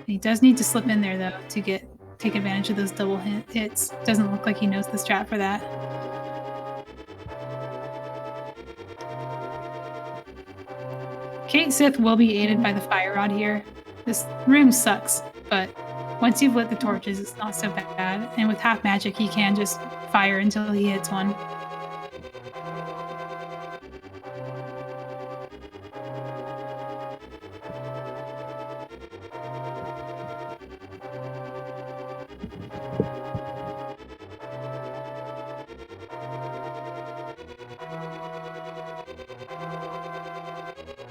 He does need to slip in there, though, to take advantage of those double hits. Doesn't look like he knows the strat for that. Kate Sith will be aided by the Fire Rod here. This room sucks, but once you've lit the torches, it's not so bad. And with half magic, he can just fire until he hits one.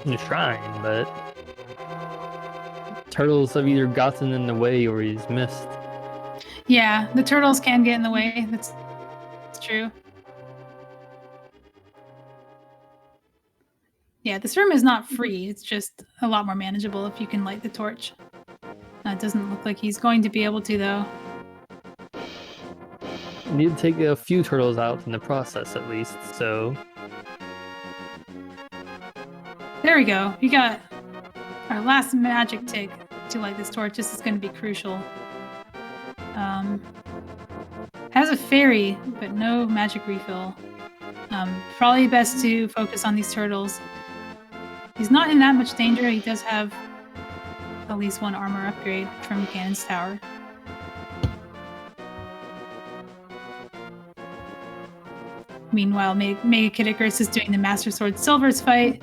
The shrine, but turtles have either gotten in the way or he's missed. Yeah, the turtles can get in the way. That's true. Yeah, this room is not free. It's just a lot more manageable if you can light the torch. It doesn't look like he's going to be able to, though. You need to take a few turtles out in the process, at least, so... There we go. We got our last magic tick to light this torch. This is going to be crucial. Has a fairy, but no magic refill. Probably best to focus on these turtles. He's not in that much danger. He does have at least one armor upgrade from Ganon's tower. Meanwhile, MegaKidIcarus is doing the Master Sword Silver's fight,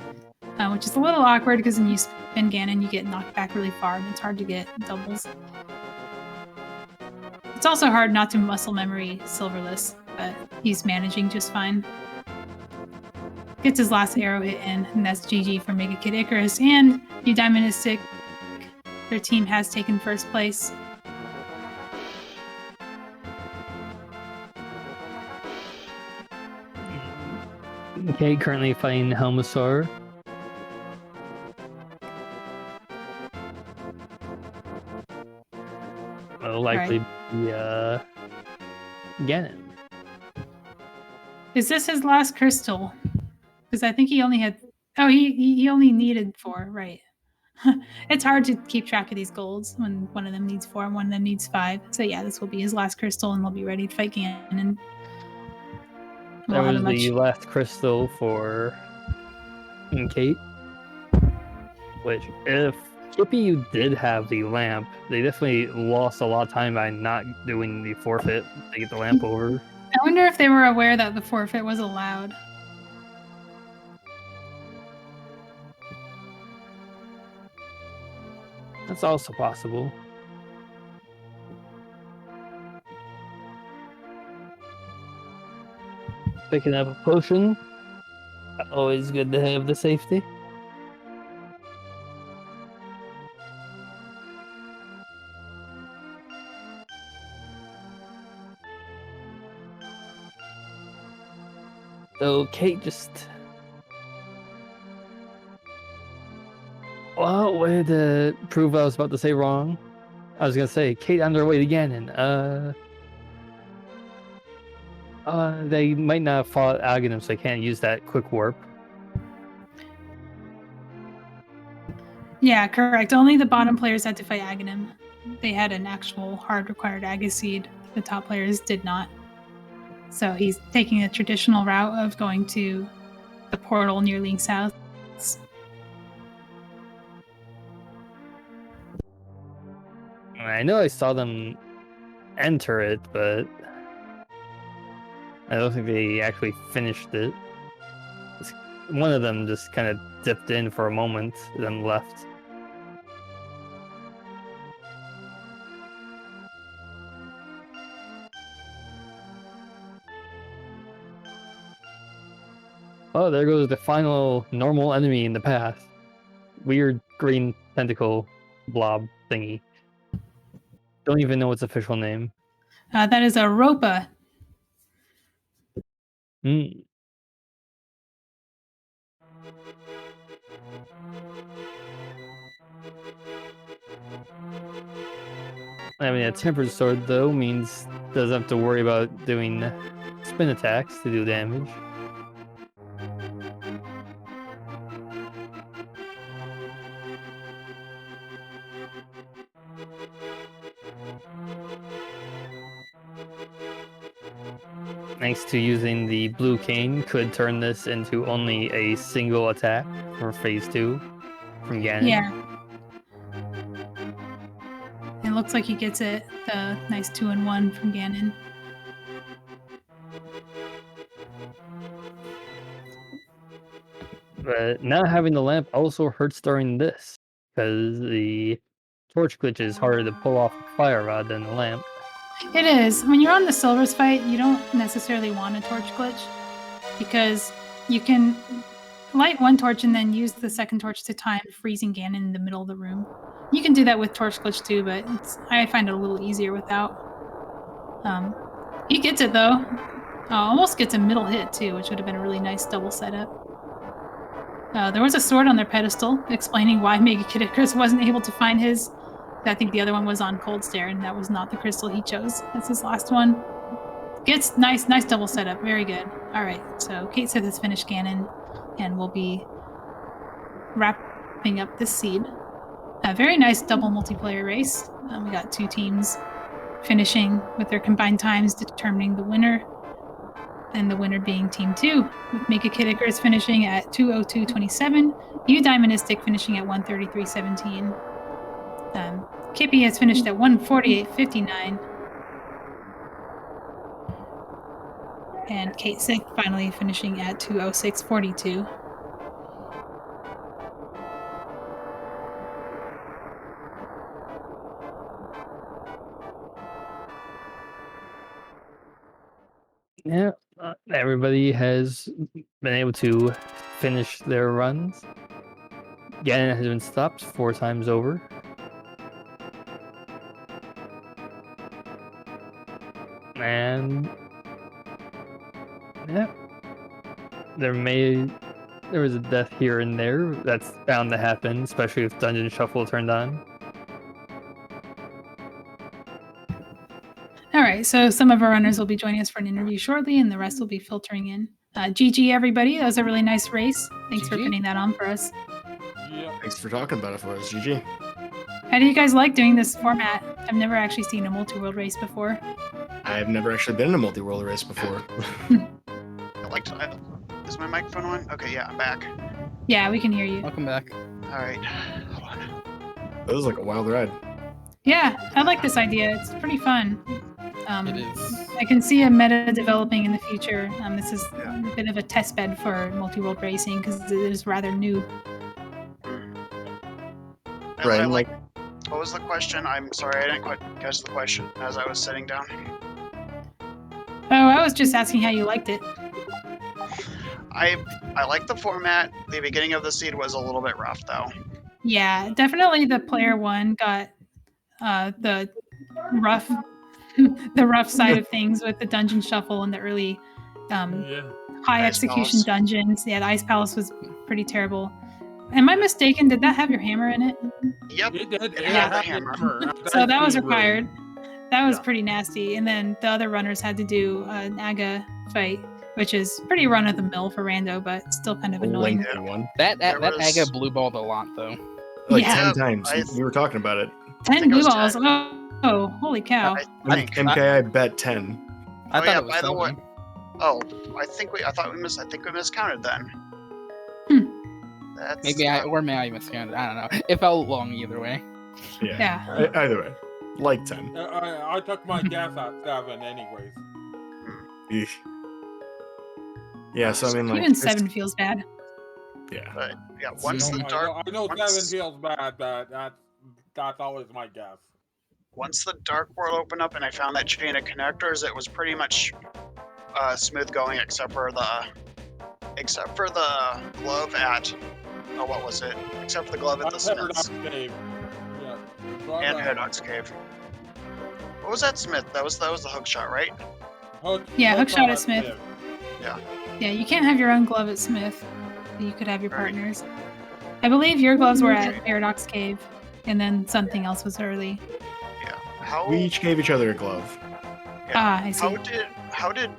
which is a little awkward because when you spin Ganon, you get knocked back really far, and it's hard to get doubles. It's also hard not to muscle memory Silverless, but he's managing just fine. Gets his last arrow hit in, and that's GG for MegaKidIcarus and Eudaimonistic. Their team has taken first place. Okay, currently fighting Helmasaur. Will likely be Ganon. Is this his last crystal? Because I think he only had... Oh, he only needed 4, right. It's hard to keep track of these golds when one of them needs 4 and one of them needs 5. So yeah, this will be his last crystal and they'll be ready to fight Ganon. That was the last crystal for Kate. Which, if Chippy did have the lamp, they definitely lost a lot of time by not doing the forfeit to get the lamp over. I wonder if they were aware that the forfeit was allowed. That's also possible. Picking up a potion. Always good to have the safety. So Kate just... Well, way to prove I was about to say wrong. I was gonna say, Kate on their way to Ganon. They might not have fought Aghanim, so they can't use that quick warp. Yeah, correct. Only the bottom players had to fight Aghanim. They had an actual hard required Agaseed. The top players did not. So he's taking a traditional route of going to the portal near Link's house. I know I saw them enter it, but I don't think they actually finished it. One of them just kind of dipped in for a moment, then left. Oh, there goes the final normal enemy in the path. Weird green tentacle blob thingy. Don't even know its official name. That is a Ropa. Hmm. Having a tempered sword, though, means doesn't have to worry about doing spin attacks to do damage. Thanks to using the blue cane, could turn this into only a single attack for phase 2 from Ganon. Yeah. It looks like he gets it, the nice 2-in-1 from Ganon. But not having the lamp also hurts during this, because the torch glitch is harder to pull off a fire rod than the lamp. It is. When you're on the Silvers fight, you don't necessarily want a torch glitch, because you can light one torch and then use the second torch to time freezing Ganon in the middle of the room. You can do that with torch glitch too, but I find it a little easier without. He gets it though. Almost gets a middle hit too, which would have been a really nice double setup. There was a sword on their pedestal, explaining why MegaKidIcarus wasn't able to find his. I think the other one was on Cold Stare, and that was not the crystal he chose. That's his last one. Gets nice double setup. Very good. All right, so Kate Sith has finished Ganon, and we'll be wrapping up this seed. A very nice double multiplayer race. We got 2 teams finishing with their combined times, determining the winner. And the winner being Team 2, with MegaKidIcarus finishing at 2:02:27, Eudaimonistic finishing at 1:33:17. Kippy has finished at 1:48:59. And Kate Sith finally finishing at 2:06:42. Yeah, everybody has been able to finish their runs. Ganon has been stopped 4 times over. And yeah, there was a death here and there. That's bound to happen, especially if Dungeon Shuffle turned on. All right, so some of our runners will be joining us for an interview shortly, and the rest will be filtering in. GG, everybody. That was a really nice race. Thanks for putting that on for us. Yeah. Thanks for talking about it for us, GG. How do you guys like doing this format? I've never actually seen a multi-world race before. I've never actually been in a multi-world race before. Is my microphone on? Okay, yeah, I'm back. Yeah, we can hear you. Welcome back. All right, hold on. It was like a wild ride. Yeah, I like this idea. It's pretty fun. It is. I can see a meta developing in the future. This is a bit of a test bed for multi-world racing because it is rather new. Right, like, what was the question? I'm sorry, I didn't quite catch the question as I was sitting down. Oh, I was just asking how you liked it. I like the format. The beginning of the seed was a little bit rough, though. Yeah, definitely the player 1 got the rough the rough side of things with the dungeon shuffle and the early high execution dungeons. Yeah, the Ice Palace was pretty terrible. Am I mistaken? Did that have your hammer in it? Yep. It did. It had the hammer. So that was required. That was pretty nasty. And then the other runners had to do an Aga fight, which is pretty run of the mill for rando, but still kind of annoying. One. That Aga blue balled a lot though. Like Yeah. 10 times. We were talking about it. 10 blue balls. Oh, holy cow. MK, I bet 10. I thought it was by the way. seven. Oh, I think we miscounted then. That's Maybe I miscounted. I don't know. It felt long either way. Yeah. Either way. Like 10. I took my guess at 7 anyways. Eesh. Yeah, so I mean, like, Even 7 feels bad. Yeah. But yeah, once the dark I know 7 feels bad, but that's always my guess. Once the dark world opened up and I found that chain of connectors, it was pretty much smooth going except for the glove at what was it? Except for the glove at the Smith's. Cave. Yeah. And Hedog's Cave. What was that Smith? That was the hook shot, right? Hook shot at Smith. Yeah. Yeah, you can't have your own glove at Smith. You could have your partners. I believe your gloves were at Paradox Cave, and then something else was early. Yeah. How? We each gave each other a glove. I see. How did?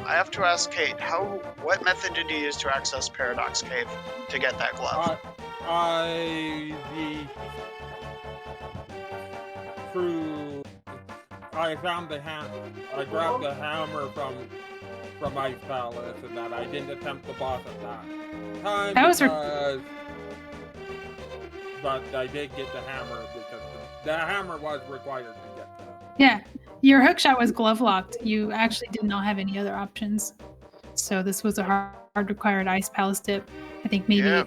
I have to ask Kate. What method did you use to access Paradox Cave to get that glove? I found the hammer. I grabbed the hammer from Ice Palace, and that I didn't attempt the boss at that time. That was but I did get the hammer because the hammer was required to get that. Yeah, your hookshot was glove locked. You actually did not have any other options. So this was a hard required Ice Palace dip. I think maybe Yeah.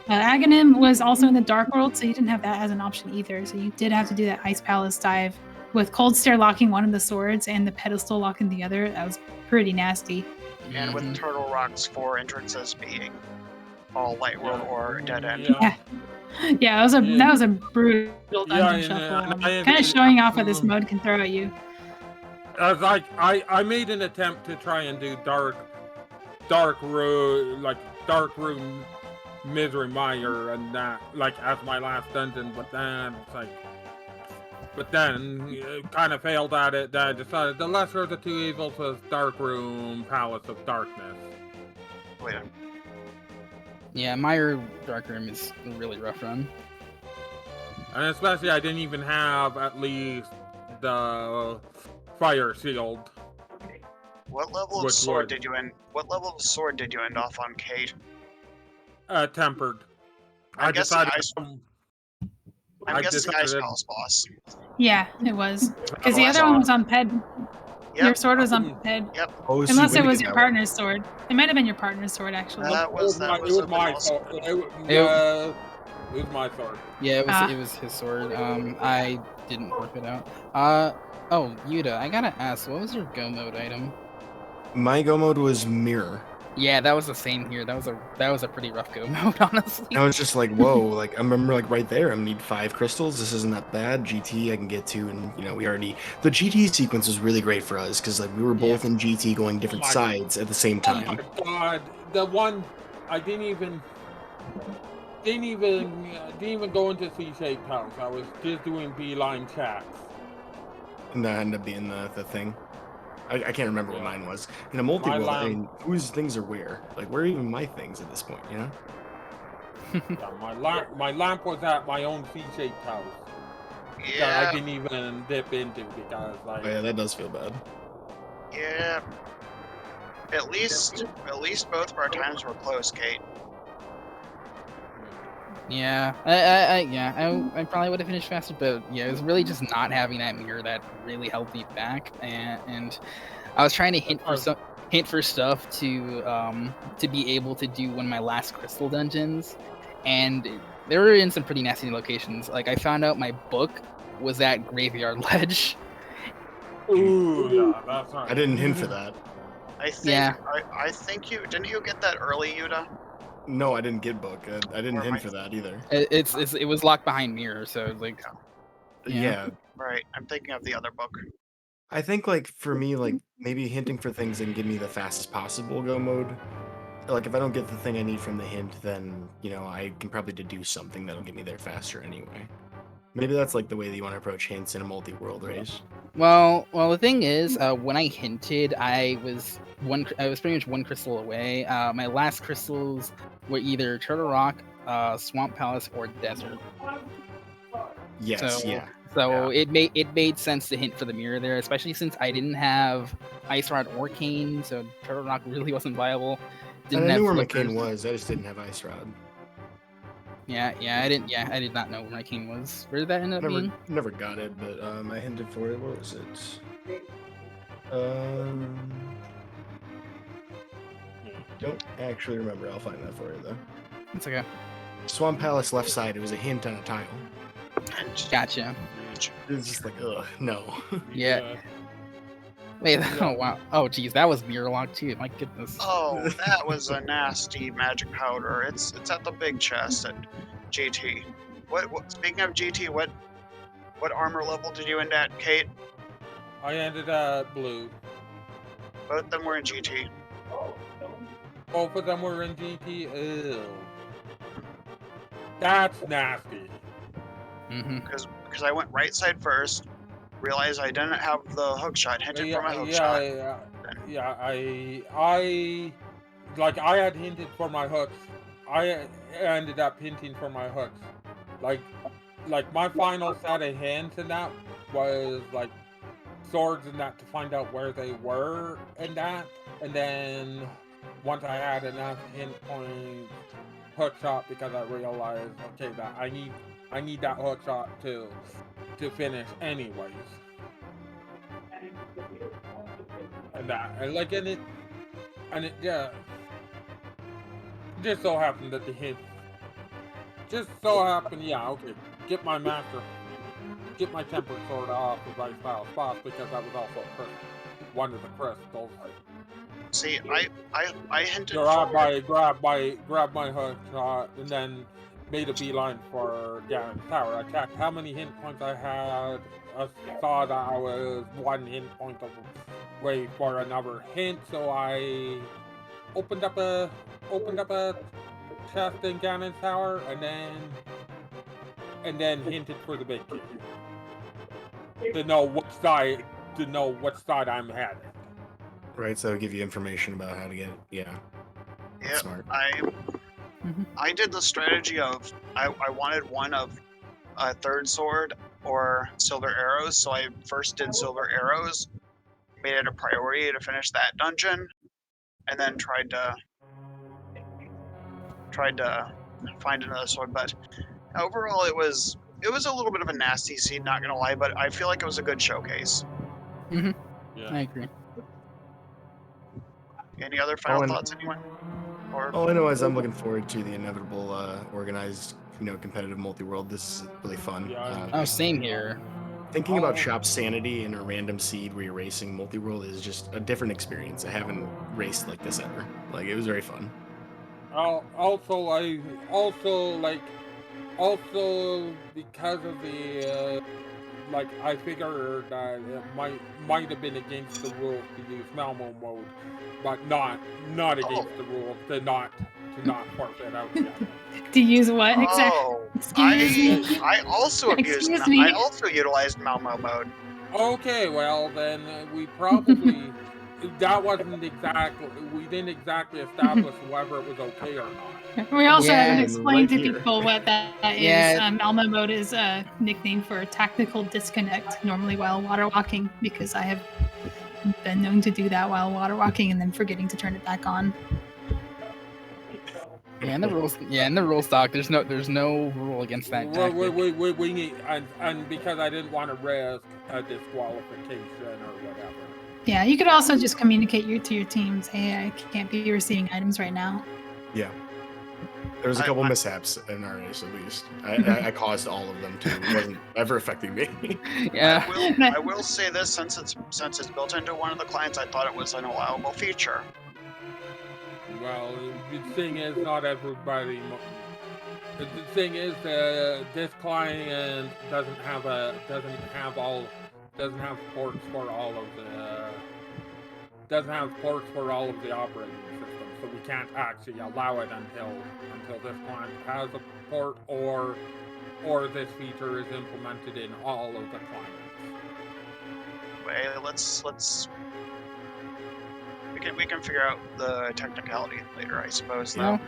Aghanim was also in the Dark World, so you didn't have that as an option either. So you did have to do that Ice Palace dive with Cold Stare locking one of the swords and the pedestal locking the other. That was pretty nasty. And with Turtle Rock's 4 entrances being all Light World or Dead End. Yeah. Yeah, that was a brutal dungeon shuffle. Kind of showing off what this mode can throw at you. I made an attempt to try and do dark room Misery Mire and that as my last dungeon, but then kind of failed at it. That I decided the lesser of the two evils was Dark Room Palace of Darkness. Wait. Yeah, my Dark Room is a really rough run. And especially I didn't even have at least the fire shield. What level of sword did you end? What level of sword did you end off on, Kate? Tempered. I'm guessing I Ice decided- Palace boss. Yeah, it was. Because the Oh, I other saw one it. was on ped. Yep. Your sword was on ped. Oh, so Unless you it win was to your get that partner's sword. It might have been your partner's sword, actually. That was it was something my else. sword. It was my sword. Yeah, it was his sword. I didn't work it out. Oh, Yuda, I gotta ask, what was your go mode item? My go mode was mirror. Yeah, that was the same here. That was a pretty rough go mode, honestly. I was just like, whoa, I remember right there, I'm gonna need 5 crystals. This isn't that bad. GT I can get to, and the GT sequence was really great for us because we were both in GT going different sides at the same time. Oh my god, the one I didn't even go into C-shaped house. I was just doing beeline chats. And that ended up being the thing. I can't remember what mine was. In a multi-world, I mean, whose things are where? Where are even my things at this point, Yeah, my lamp was at my own C-shaped house. Yeah. That I didn't even dip into because Oh yeah, that does feel bad. Yeah. At least both of our times were close, Kate. Yeah, I probably would have finished faster, but yeah, it was really just not having that mirror that really held me back, and I was trying to hint for stuff to be able to do one of my last crystal dungeons, and they were in some pretty nasty locations. I found out my book was at Graveyard Ledge. Ooh, yeah, that's right. I didn't hint for that. I think. Yeah. I think didn't you get that early, Yuda? No, I didn't get book. I didn't hint for that either. It was locked behind mirror, so Yeah. Right. I'm thinking of the other book. I think for me, maybe hinting for things that can give me the fastest possible go mode. If I don't get the thing I need from the hint, then I can probably deduce something that'll get me there faster anyway. Maybe that's the way that you want to approach hints in a multi-world race. Well, the thing is, when I hinted, I was pretty much 1 crystal away. My last crystals were either Turtle Rock, Swamp Palace, or Desert. Yes, So it made sense to hint for the mirror there, especially since I didn't have Ice Rod or Cane, so Turtle Rock really wasn't viable. I knew where my cane was. I just didn't have Ice Rod. Yeah, I did not know where my Cane was. Where did that end up being? Never got it, but I hinted for it. What was it? Don't actually remember. I'll find that for you though. It's okay. Swamp Palace left side. It was a hint on a tile. Gotcha. It's just ugh, no. Yeah. Wait, oh wow. Oh geez, that was mirror lock too. My goodness. Oh, that was a nasty magic powder. It's at the big chest at GT. What speaking of GT, what armor level did you end at, Kate? I ended at blue. Both of them were in GT. Both of them were in GT. Ew. That's nasty. Mm-hmm. Because I went right side first, realized I didn't have the hook shot. Hinted for my hook shot. I had hinted for my hooks. I ended up hinting for my hooks. Like my final set of hints in that was like swords and that to find out where they were and that, and then once I had enough hint points, hook shot, because I realized, okay, that I need that hook shot to finish anyways. And that, and it just so happened that the hint just so happened, get my tempered sword off of Ice Palace boss, because that was also one of the crystals. See, I hinted grab my hook shot and then made a beeline for Ganon's Tower. I checked how many hint points I had. I saw that I was one hint point away for another hint, so I opened up a chest in Ganon's Tower and then hinted for the big key to know what side I'm headed. Right, so it'll give you information about how to get it. Yeah. Yeah, Smart. I did the strategy of I wanted one of a third sword or silver arrows, so I first did silver arrows, made it a priority to finish that dungeon, and then tried to find another sword. But overall, it was a little bit of a nasty scene, not gonna lie, but I feel like it was a good showcase. Yeah. Yeah. I agree. Any other final thoughts, anyone? Or All I know is I'm looking forward to the inevitable organized, competitive multi-world. This is really fun. Yeah, Oh, same here. Thinking about shop sanity in a random seed where you're racing multi-world is just a different experience. I haven't raced like this ever. Like, it was very fun. Also because of the I figured that it might have been against the rules to use Malmo mode, but not against the rules to not forfeit out the other. To use what exactly? oh, Excuse me. I also abused. Excuse me. I also utilized Malmo mode. Okay, well then we probably we didn't exactly establish whether it was okay or not. We also Yeah. haven't explained Right to here. people what that is. Yeah. Malmo mode is a nickname for tactical disconnect, normally while water walking, because I have been known to do that while water walking and then forgetting to turn it back on. Yeah, in the rules. Yeah, in the rules doc, there's no rule against that tactic. We need and because I didn't want to risk a disqualification or whatever. Yeah, you could also just communicate to your teams, hey, I can't be receiving items right now. Yeah. There was a couple mishaps in our race, at least. I caused all of them, too. It wasn't ever affecting me. Yeah. I will say this, since it's built into one of the clients, I thought it was an allowable feature. Well, the thing is, not everybody. The thing is, this client doesn't have ports for all of the operating systems, so we can't actually allow it until this client has a port or this feature is implemented in all of the clients. Wait, let's we can figure out the technicality later, I suppose. Though. No.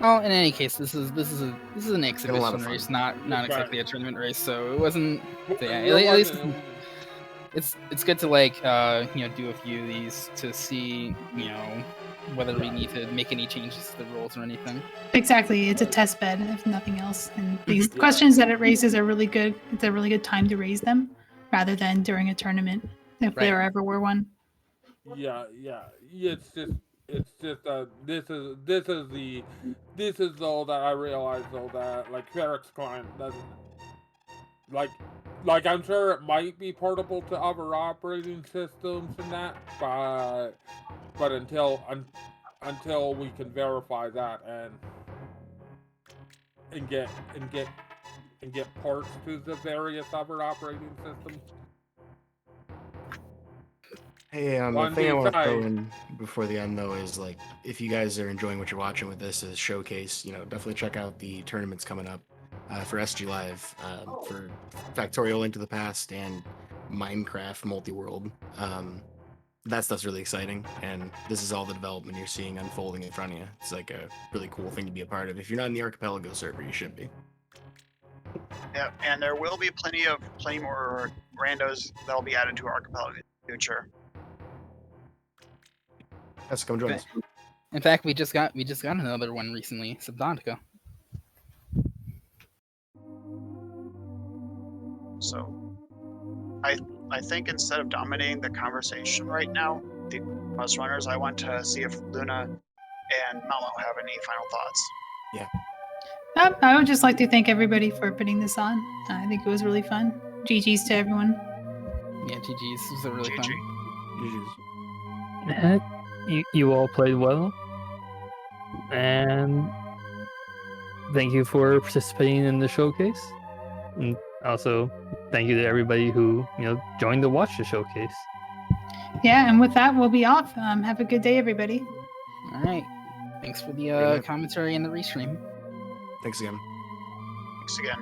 Well, in any case, this is an exhibition fun. race, not exactly a tournament race. So it wasn't. So yeah, There at least wasn't- it's good to do a few of these to see whether we need to make any changes to the rules or anything. Exactly, it's a test bed, if nothing else. And these Yeah. questions that it raises are really good. It's a really good time to raise them, rather than during a tournament, if Right. there ever were one. Yeah. It's just this is though that I realize though that Ferrex's client doesn't I'm sure it might be portable to other operating systems and that, but until we can verify that and get ports to the various other operating systems. Hey, the One thing I want to big throw side. in before the end, though, is if you guys are enjoying what you're watching with this as showcase, definitely check out the tournaments coming up for SG Live, for Factorial Link to the Past and Minecraft multi-world. That stuff's really exciting, and this is all the development you're seeing unfolding in front of you. It's like a really cool thing to be a part of. If you're not in the Archipelago server, you should be. Yeah, and there will be plenty more randos that'll be added to Archipelago in the future. Let's come join us. In fact, we just got another one recently, Subnautica. So, I think instead of dominating the conversation right now, the most runners, I want to see if Luna and Malmo have any final thoughts. I would just like to thank everybody for putting this on. I think it was really fun. GG's to everyone. Yeah, GG's. This was a really fun. GG's. You all played well, and thank you for participating in the showcase. And also, thank you to everybody who joined to watch the showcase. Yeah, and with that, we'll be off. Have a good day, everybody. All right. Thanks for the commentary and the restream. Thanks again. Thanks again.